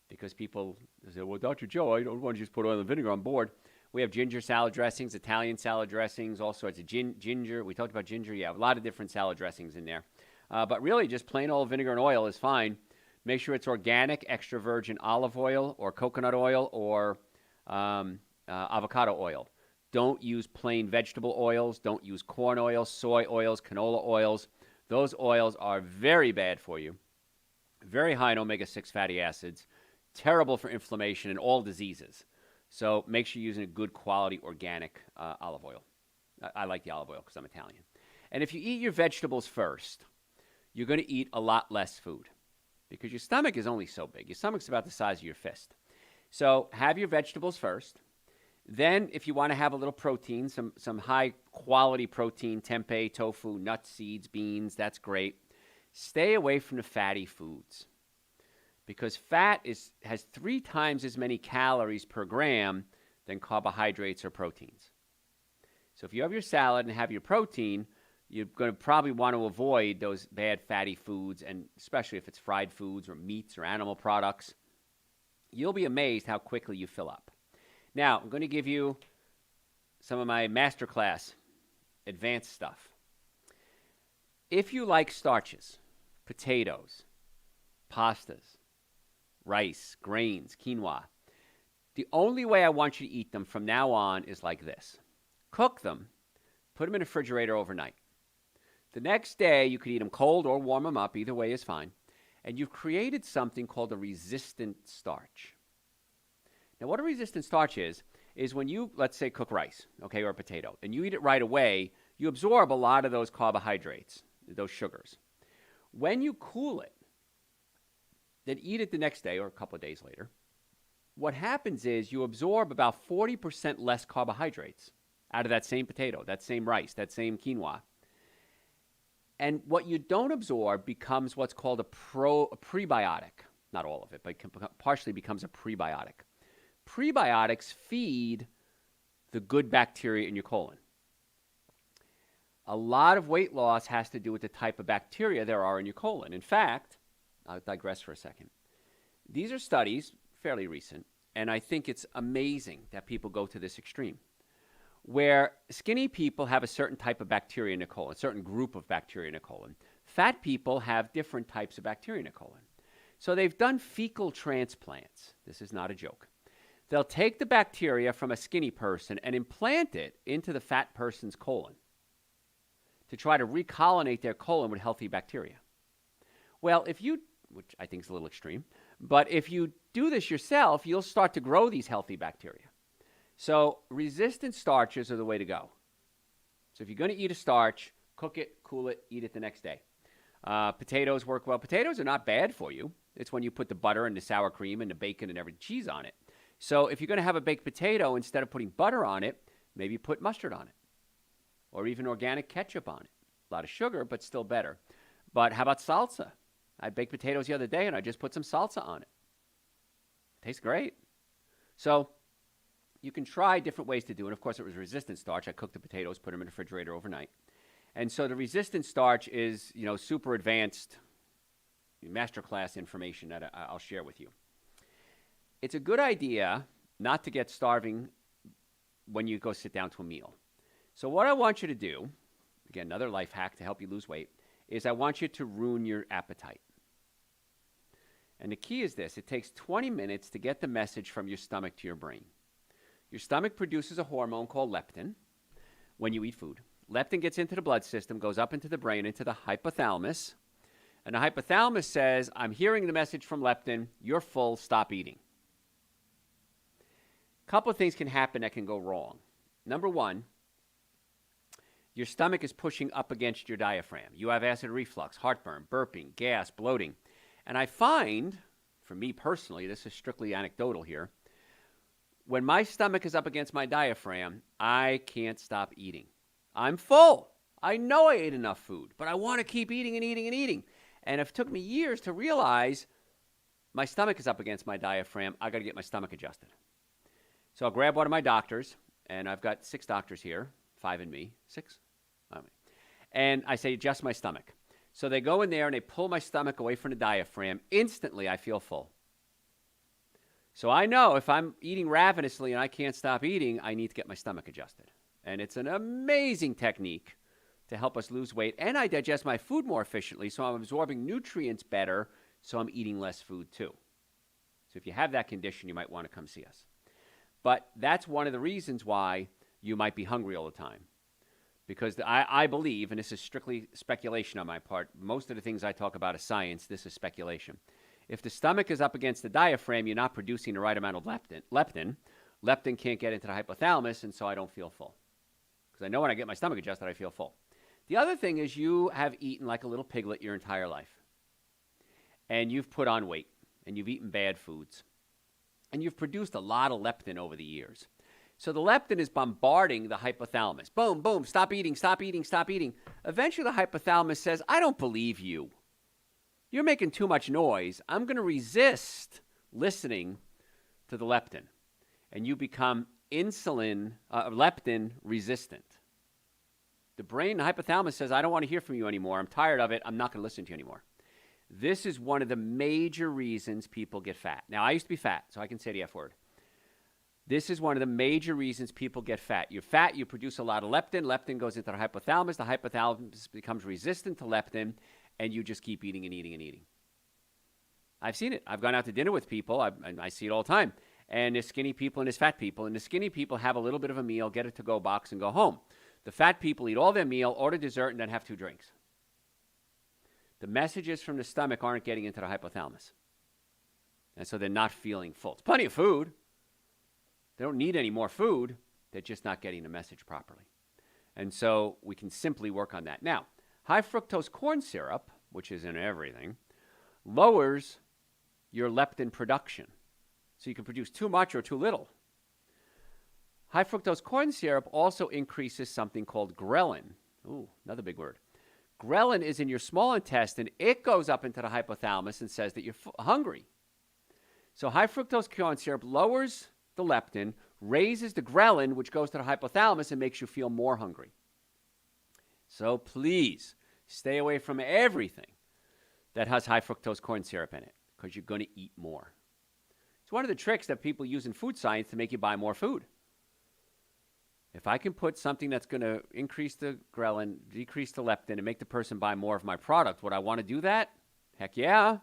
Speaker 1: Because people say, well, Dr. Joe, I don't want to just put oil and vinegar on board. We have ginger salad dressings, Italian salad dressings, all sorts of ginger. We talked about ginger. Yeah, a lot of different salad dressings in there. But really, just plain old vinegar and oil is fine. Make sure it's organic, extra virgin olive oil or coconut oil or avocado oil. Don't use plain vegetable oils. Don't use corn oil, soy oils, canola oils. Those oils are very bad for you. Very high in omega-6 fatty acids. Terrible for inflammation and all diseases. So make sure you're using a good quality organic olive oil. I like the olive oil because I'm Italian. And if you eat your vegetables first, you're going to eat a lot less food because your stomach is only so big. Your stomach's about the size of your fist. So have your vegetables first. Then, if you want to have a little protein, some high-quality protein, tempeh, tofu, nuts, seeds, beans, that's great. Stay away from the fatty foods because fat has 3 times as many calories per gram than carbohydrates or proteins. So if you have your salad and have your protein, you're going to probably want to avoid those bad fatty foods, and especially if it's fried foods or meats or animal products. You'll be amazed how quickly you fill up. Now, I'm going to give you some of my masterclass advanced stuff. If you like starches, potatoes, pastas, rice, grains, quinoa. The only way I want you to eat them from now on is like this. Cook them, put them in the refrigerator overnight. The next day, you could eat them cold or warm them up. Either way is fine. And you've created something called a resistant starch. Now, what a resistant starch is when you, let's say, cook rice, okay, or a potato, and you eat it right away, you absorb a lot of those carbohydrates, those sugars. When you cool it, then eat it the next day or a couple of days later, what happens is you absorb about 40% less carbohydrates out of that same potato, that same rice, that same quinoa. And what you don't absorb becomes what's called a prebiotic. Not all of it, but partially becomes a prebiotic. Prebiotics feed the good bacteria in your colon. A lot of weight loss has to do with the type of bacteria there are in your colon. In fact, I'll digress for a second. These are studies, fairly recent, and I think it's amazing that people go to this extreme, where skinny people have a certain type of bacteria in their colon, a certain group of bacteria in their colon. Fat people have different types of bacteria in their colon. So they've done fecal transplants. This is not a joke. They'll take the bacteria from a skinny person and implant it into the fat person's colon to try to recolonate their colon with healthy bacteria. Well, which I think is a little extreme, but if you do this yourself, you'll start to grow these healthy bacteria. So resistant starches are the way to go. So if you're going to eat a starch, cook it, cool it, eat it the next day. Potatoes work well. Potatoes are not bad for you. It's when you put the butter and the sour cream and the bacon and every cheese on it. So if you're going to have a baked potato, instead of putting butter on it, maybe put mustard on it or even organic ketchup on it. A lot of sugar, but still better. But how about salsa? I baked potatoes the other day and I just put some salsa on it. Tastes great. So you can try different ways to do it. Of course, it was resistant starch. I cooked the potatoes, put them in the refrigerator overnight. And so the resistant starch is, super advanced masterclass information that I'll share with you. It's a good idea not to get starving when you go sit down to a meal. So what I want you to do, again, another life hack to help you lose weight, is I want you to ruin your appetite. And the key is this. It takes 20 minutes to get the message from your stomach to your brain. Your stomach produces a hormone called leptin when you eat food. Leptin gets into the blood system, goes up into the brain, into the hypothalamus. And the hypothalamus says, I'm hearing the message from leptin, you're full, stop eating. A couple of things can happen that can go wrong. Number one, your stomach is pushing up against your diaphragm. You have acid reflux, heartburn, burping, gas, bloating. And I find, for me personally, this is strictly anecdotal here, when my stomach is up against my diaphragm, I can't stop eating. I'm full. I know I ate enough food, but I want to keep eating and eating and eating. And it took me years to realize my stomach is up against my diaphragm. I got to get my stomach adjusted. So I'll grab one of my doctors, and I've got 6 doctors here, 5 in me, 6? And I say, adjust my stomach. So they go in there and they pull my stomach away from the diaphragm. Instantly, I feel full. So I know if I'm eating ravenously and I can't stop eating, I need to get my stomach adjusted. And it's an amazing technique to help us lose weight. And I digest my food more efficiently, so I'm absorbing nutrients better, so I'm eating less food too. So if you have that condition, you might want to come see us. But that's one of the reasons why you might be hungry all the time. Because I believe, and this is strictly speculation on my part, most of the things I talk about is science, this is speculation. If the stomach is up against the diaphragm, you're not producing the right amount of leptin. Leptin can't get into the hypothalamus, and so I don't feel full. Because I know when I get my stomach adjusted, I feel full. The other thing is you have eaten like a little piglet your entire life. And you've put on weight, and you've eaten bad foods. And you've produced a lot of leptin over the years. So the leptin is bombarding the hypothalamus. Boom, boom, stop eating, stop eating, stop eating. Eventually the hypothalamus says, I don't believe you. You're making too much noise. I'm going to resist listening to the leptin. And you become leptin resistant. The brain, the hypothalamus says, I don't want to hear from you anymore. I'm tired of it. I'm not going to listen to you anymore. This is one of the major reasons people get fat. Now, I used to be fat, so I can say the F word. This is one of the major reasons people get fat. You're fat, you produce a lot of leptin. Leptin goes into the hypothalamus. The hypothalamus becomes resistant to leptin. and you just keep eating and eating and eating. I've seen it. I've gone out to dinner with people. I see it all the time. And there's skinny people and there's fat people. And the skinny people have a little bit of a meal, get a to-go box, and go home. The fat people eat all their meal, order dessert, and then have 2 drinks. The messages from the stomach aren't getting into the hypothalamus. And so they're not feeling full. It's plenty of food. They don't need any more food. They're just not getting the message properly. And so we can simply work on that. Now, high fructose corn syrup, which is in everything, lowers your leptin production. So you can produce too much or too little. High fructose corn syrup also increases something called ghrelin. Ooh, another big word. Ghrelin is in your small intestine. It goes up into the hypothalamus and says that you're hungry. So high fructose corn syrup lowers the leptin, raises the ghrelin, which goes to the hypothalamus and makes you feel more hungry. So please stay away from everything that has high fructose corn syrup in it, because you're going to eat more. It's one of the tricks that people use in food science to make you buy more food. If I can put something that's going to increase the ghrelin, decrease the leptin, and make the person buy more of my product, would I want to do that? Heck yeah.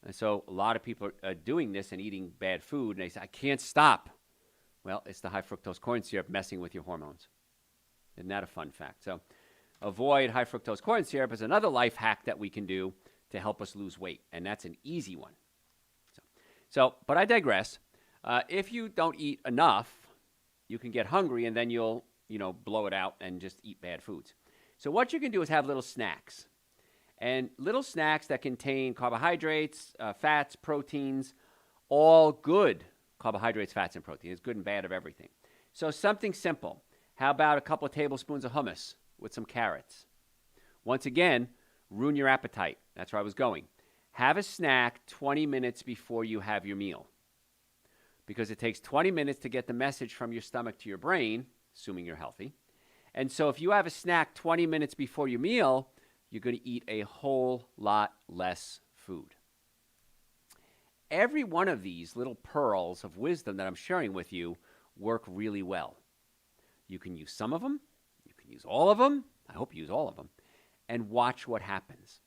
Speaker 1: And so a lot of people are doing this and eating bad food, and they say, I can't stop. Well, it's the high fructose corn syrup messing with your hormones. Isn't that a fun fact? So avoid high fructose corn syrup is another life hack that we can do to help us lose weight, and that's an easy one. But I digress. If you don't eat enough, you can get hungry, and then you'll, blow it out and just eat bad foods. So what you can do is have little snacks. And little snacks that contain carbohydrates, fats, proteins, all good carbohydrates, fats, and protein. It's good and bad of everything. So something simple. How about a couple of tablespoons of hummus with some carrots? Once again, ruin your appetite. That's where I was going. Have a snack 20 minutes before you have your meal, because it takes 20 minutes to get the message from your stomach to your brain, assuming you're healthy. And so if you have a snack 20 minutes before your meal, you're going to eat a whole lot less food. Every one of these little pearls of wisdom that I'm sharing with you work really well. You can use some of them. You can use all of them. I hope you use all of them. And watch what happens.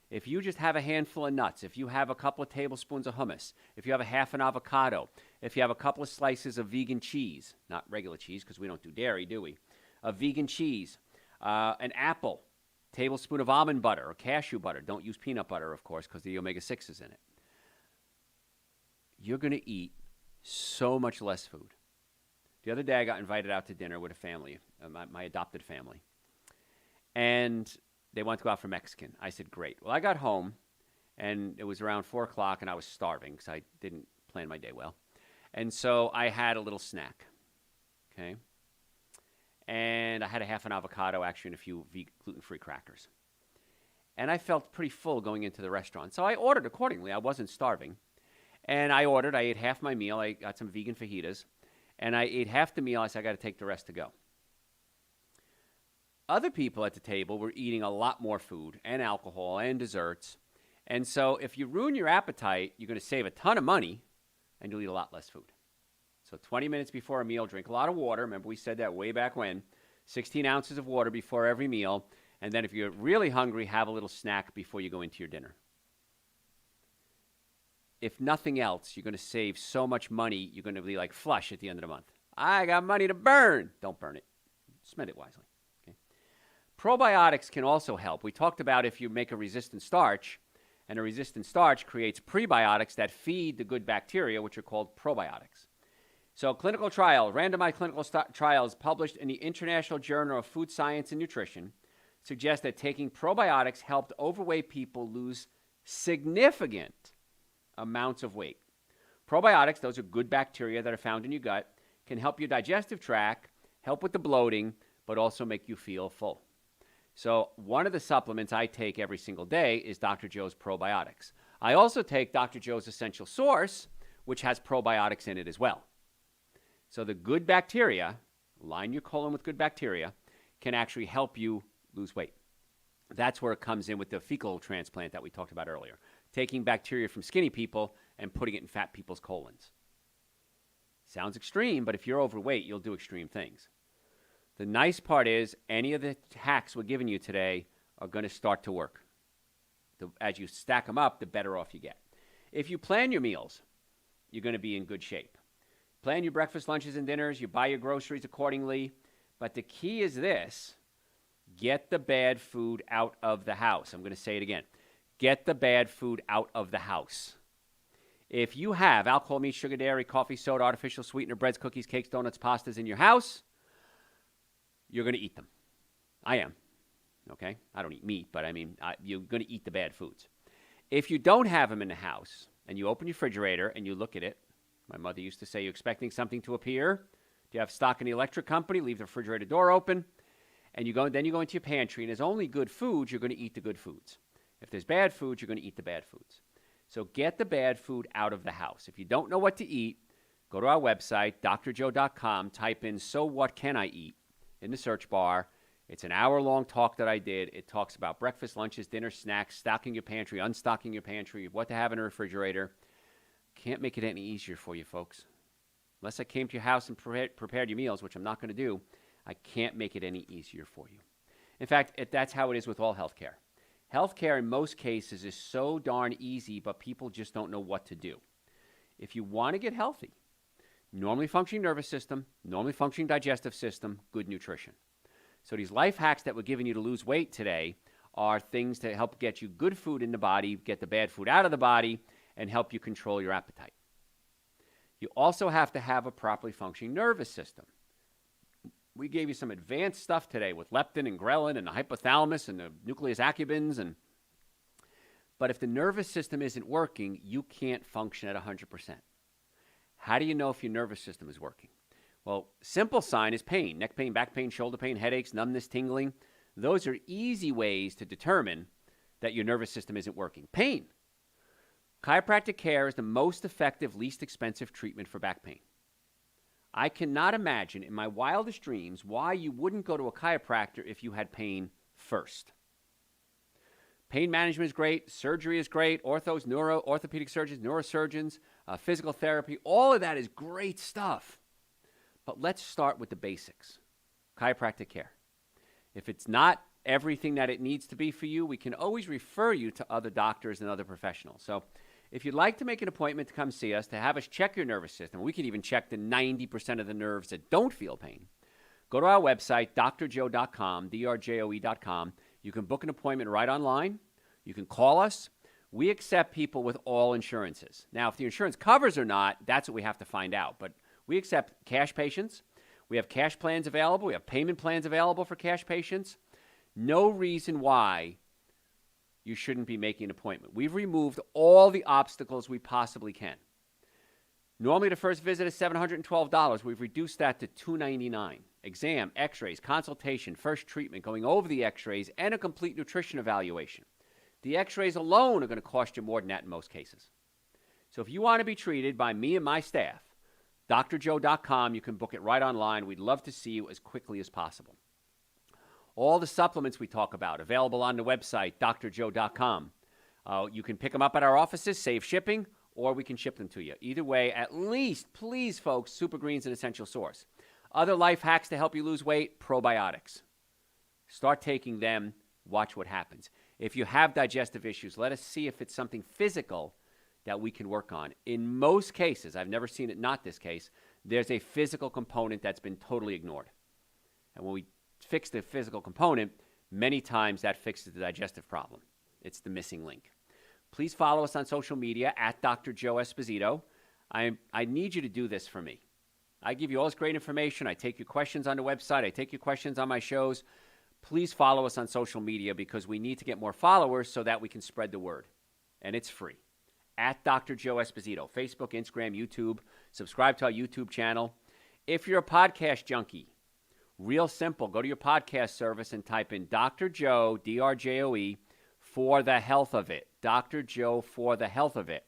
Speaker 1: If you just have a handful of nuts, if you have a couple of tablespoons of hummus, if you have a half an avocado, if you have a couple of slices of vegan cheese, not regular cheese because we don't do dairy, do we? A vegan cheese, an apple, tablespoon of almond butter or cashew butter. Don't use peanut butter, of course, because the omega-6 is in it. You're going to eat so much less food. The other day I got invited out to dinner with a family, my adopted family. And they wanted to go out for Mexican. I said, great. Well, I got home, and it was around 4 o'clock, and I was starving because I didn't plan my day well. And so I had a little snack, okay? And I had a half an avocado, actually, and a few gluten-free crackers. And I felt pretty full going into the restaurant. So I ordered accordingly. I wasn't starving. And I ate half my meal. I got some vegan fajitas. And I ate half the meal. I said, I got to take the rest to go. Other people at the table were eating a lot more food and alcohol and desserts. And so if you ruin your appetite, you're going to save a ton of money, and you'll eat a lot less food. So 20 minutes before a meal, drink a lot of water. Remember, we said that way back when. 16 ounces of water before every meal. And then if you're really hungry, have a little snack before you go into your dinner. If nothing else, you're going to save so much money, you're going to be like flush at the end of the month. I got money to burn. Don't burn it. Spend it wisely. Okay? Probiotics can also help. We talked about if you make a resistant starch, and a resistant starch creates prebiotics that feed the good bacteria, which are called probiotics. So clinical trial, randomized clinical trials published in the International Journal of Food Science and Nutrition suggest that taking probiotics helped overweight people lose significant amounts of weight. Probiotics, those are good bacteria that are found in your gut, can help your digestive tract, help with the bloating, but also make you feel full. So one of the supplements I take every single day is Dr. Joe's Probiotics. I also take Dr. Joe's Essential Source, which has probiotics in it as well. So the good bacteria, line your colon with good bacteria, can actually help you lose weight. That's where it comes in with the fecal transplant that we talked about earlier. Taking bacteria from skinny people and putting it in fat people's colons. Sounds extreme, but if you're overweight, you'll do extreme things. The nice part is any of the hacks we're giving you today are going to start to work. As you stack them up, the better off you get. If you plan your meals, you're going to be in good shape. Plan your breakfast, lunches, and dinners. You buy your groceries accordingly. But the key is this: get the bad food out of the house. I'm going to say it again. Get the bad food out of the house. If you have alcohol, meat, sugar, dairy, coffee, soda, artificial sweetener, breads, cookies, cakes, donuts, pastas in your house, you're going to eat them. I am. Okay? I don't eat meat, but you're going to eat the bad foods. If you don't have them in the house and you open your refrigerator and you look at it, my mother used to say, you're expecting something to appear. Do you have stock in the electric company? Leave the refrigerator door open. And then you go into your pantry, and there's only good foods, you're going to eat the good foods. If there's bad foods, you're going to eat the bad foods. So get the bad food out of the house. If you don't know what to eat, go to our website, drjoe.com, type in "so what can I eat" in the search bar. It's an hour-long talk that I did. It talks about breakfast, lunches, dinner, snacks, stocking your pantry, unstocking your pantry, what to have in a refrigerator. Can't make it any easier for you, folks. Unless I came to your house and prepared your meals, which I'm not going to do, I can't make it any easier for you. In fact, that's how it is with all healthcare. Healthcare, in most cases, is so darn easy, but people just don't know what to do. If you want to get healthy, normally functioning nervous system, normally functioning digestive system, good nutrition. So these life hacks that we're giving you to lose weight today are things to help get you good food in the body, get the bad food out of the body, and help you control your appetite. You also have to have a properly functioning nervous system. We gave you some advanced stuff today with leptin and ghrelin and the hypothalamus and the nucleus accumbens. But if the nervous system isn't working, you can't function at 100%. How do you know if your nervous system is working? Well, simple sign is pain. Neck pain, back pain, shoulder pain, headaches, numbness, tingling. Those are easy ways to determine that your nervous system isn't working. Pain. Chiropractic care is the most effective, least expensive treatment for back pain. I cannot imagine in my wildest dreams why you wouldn't go to a chiropractor if you had pain first. Pain management is great. Surgery is great. Orthos, orthopedic surgeons, neurosurgeons, physical therapy. All of that is great stuff. But let's start with the basics. Chiropractic care. If it's not everything that it needs to be for you, we can always refer you to other doctors and other professionals. So if you'd like to make an appointment to come see us, to have us check your nervous system, we can even check the 90% of the nerves that don't feel pain, go to our website, drjoe.com, drjoe.com. You can book an appointment right online. You can call us. We accept people with all insurances. Now, if the insurance covers or not, that's what we have to find out. But we accept cash patients. We have cash plans available. We have payment plans available for cash patients. No reason why you shouldn't be making an appointment. We've removed all the obstacles we possibly can. Normally, the first visit is $712. We've reduced that to $299. Exam, x-rays, consultation, first treatment, going over the x-rays, and a complete nutrition evaluation. The x-rays alone are going to cost you more than that in most cases. So if you want to be treated by me and my staff, drjoe.com, you can book it right online. We'd love to see you as quickly as possible. All the supplements we talk about available on the website, drjoe.com. You can pick them up at our offices, save shipping, or we can ship them to you. Either way, at least, please, folks, Super Green's an essential source. Other life hacks to help you lose weight, probiotics. Start taking them. Watch what happens. If you have digestive issues, let us see if it's something physical that we can work on. In most cases, I've never seen it not this case, there's a physical component that's been totally ignored. And when we fix the physical component, many times that fixes the digestive problem. It's the missing link. Please follow us on social media at Dr. Joe Esposito. I need you to do this for me. I give you all this great information. I take your questions on the website. I take your questions on my shows. Please follow us on social media because we need to get more followers so that we can spread the word. And it's free. At Dr. Joe Esposito, Facebook, Instagram, YouTube. Subscribe to our YouTube channel. If you're a podcast junkie, real simple. Go to your podcast service and type in Dr. Joe, D-R-J-O-E, for the health of it. Dr. Joe for the health of it.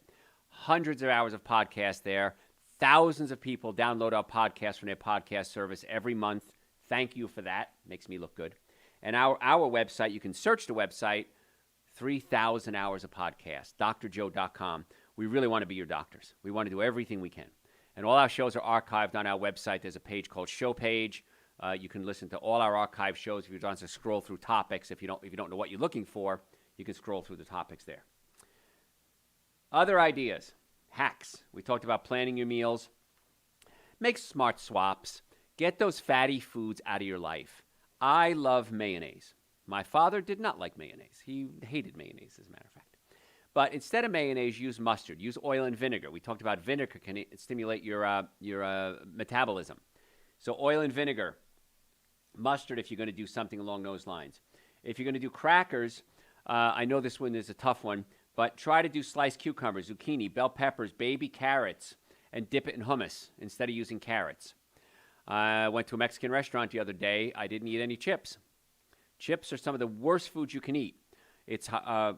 Speaker 1: Hundreds of hours of podcasts there. Thousands of people download our podcast from their podcast service every month. Thank you for that. Makes me look good. And our website, you can search the website, 3,000 hours of podcast, drjoe.com. We really want to be your doctors. We want to do everything we can. And all our shows are archived on our website. There's a page called Show Page. You can listen to all our archive shows if you want to scroll through topics. If you don't know what you're looking for, you can scroll through the topics there. Other ideas, hacks. We talked about planning your meals. Make smart swaps. Get those fatty foods out of your life. I love mayonnaise. My father did not like mayonnaise. He hated mayonnaise, as a matter of fact. But instead of mayonnaise, use mustard. Use oil and vinegar. We talked about vinegar can stimulate your metabolism. So oil and vinegar, mustard if you're going to do something along those lines. If you're going to do crackers, I know this one is a tough one, but try to do sliced cucumbers, zucchini, bell peppers, baby carrots, and dip it in hummus instead of using carrots. I went to a Mexican restaurant the other day. I didn't eat any chips. Chips are some of the worst foods you can eat. It's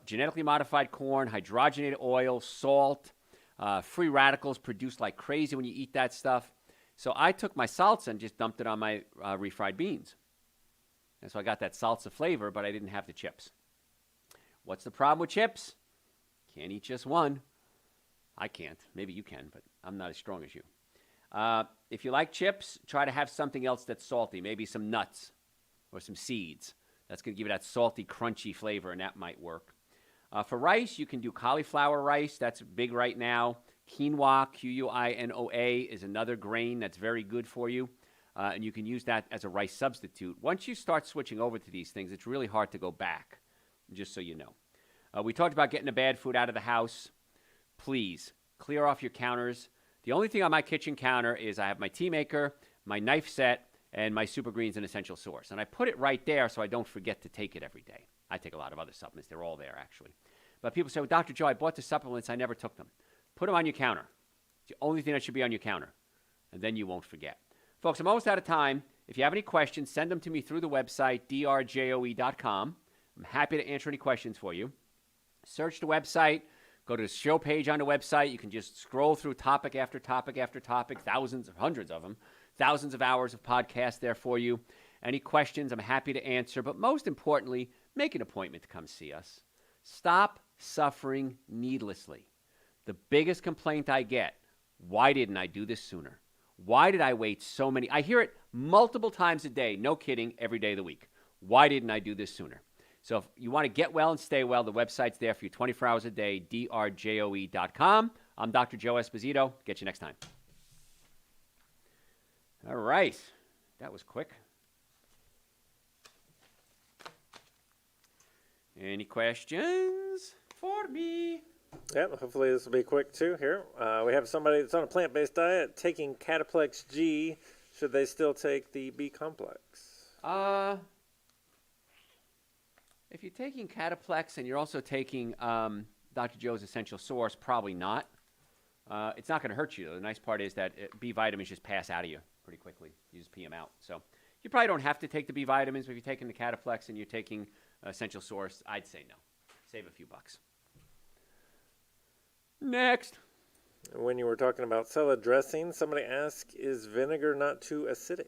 Speaker 1: genetically modified corn, hydrogenated oil, salt, free radicals produced like crazy when you eat that stuff. So I took my salsa and just dumped it on my refried beans. And so I got that salsa flavor, but I didn't have the chips. What's the problem with chips? Can't eat just one. I can't. Maybe you can, but I'm not as strong as you. If you like chips, try to have something else that's salty, maybe some nuts or some seeds. That's going to give you that salty, crunchy flavor, and that might work. For rice, you can do cauliflower rice. That's big right now. Quinoa, Quinoa, is another grain that's very good for you, and you can use that as a rice substitute. Once you start switching over to these things, it's really hard to go back, just so you know. We talked about getting the bad food out of the house. Please, clear off your counters. The only thing on my kitchen counter is I have my tea maker, my knife set, and my Super Greens and Essential Source. And I put it right there so I don't forget to take it every day. I take a lot of other supplements. They're all there, actually. But people say, well, Dr. Joe, I bought the supplements. I never took them. Put them on your counter. It's the only thing that should be on your counter. And then you won't forget. Folks, I'm almost out of time. If you have any questions, send them to me through the website, drjoe.com. I'm happy to answer any questions for you. Search the website. Go to the show page on the website. You can just scroll through topic after topic after topic, hundreds of them, thousands of hours of podcasts there for you. Any questions, I'm happy to answer. But most importantly, make an appointment to come see us. Stop suffering needlessly. The biggest complaint I get, why didn't I do this sooner? Why did I wait so many? I hear it multiple times a day, no kidding, every day of the week. Why didn't I do this sooner? So if you want to get well and stay well, the website's there for you 24 hours a day, drjoe.com. I'm Dr. Joe Esposito. Get you next time. All right. That was quick. Any questions for me?
Speaker 2: Yep, hopefully this will be quick too here. We have somebody that's on a plant-based diet taking Cataplex G. Should they still take the B complex?
Speaker 1: If you're taking Cataplex and you're also taking Dr. Joe's Essential Source, probably not. It's not going to hurt you, though. The nice part is that B vitamins just pass out of you pretty quickly. You just pee them out. So you probably don't have to take the B vitamins, but if you're taking the Cataplex and you're taking Essential Source, I'd say no. Save a few bucks. Next.
Speaker 2: When you were talking about salad dressing, somebody asked, is vinegar not too acidic?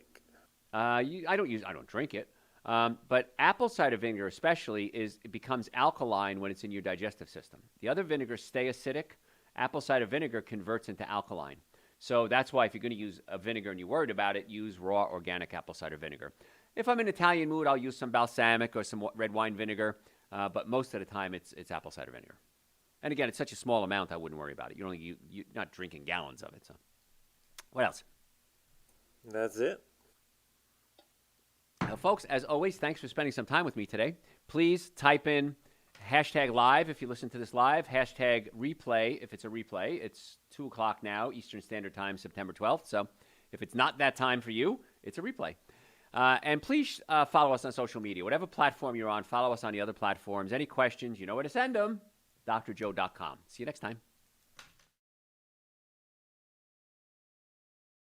Speaker 1: I don't drink it. But apple cider vinegar especially it becomes alkaline when it's in your digestive system. The other vinegars stay acidic. Apple cider vinegar converts into alkaline. So that's why if you're going to use a vinegar and you're worried about it, use raw organic apple cider vinegar. If I'm in Italian mood, I'll use some balsamic or some red wine vinegar. But most of the time, it's apple cider vinegar. And again, it's such a small amount, I wouldn't worry about it. You're not drinking gallons of it. So, what else?
Speaker 2: That's it.
Speaker 1: Now, folks, as always, thanks for spending some time with me today. Please type in #live if you listen to this live, #replay if it's a replay. It's 2 o'clock now, Eastern Standard Time, September 12th. So if it's not that time for you, it's a replay. And please follow us on social media. Whatever platform you're on, follow us on the other platforms. Any questions, you know where to send them. drjoe.com. See you next time.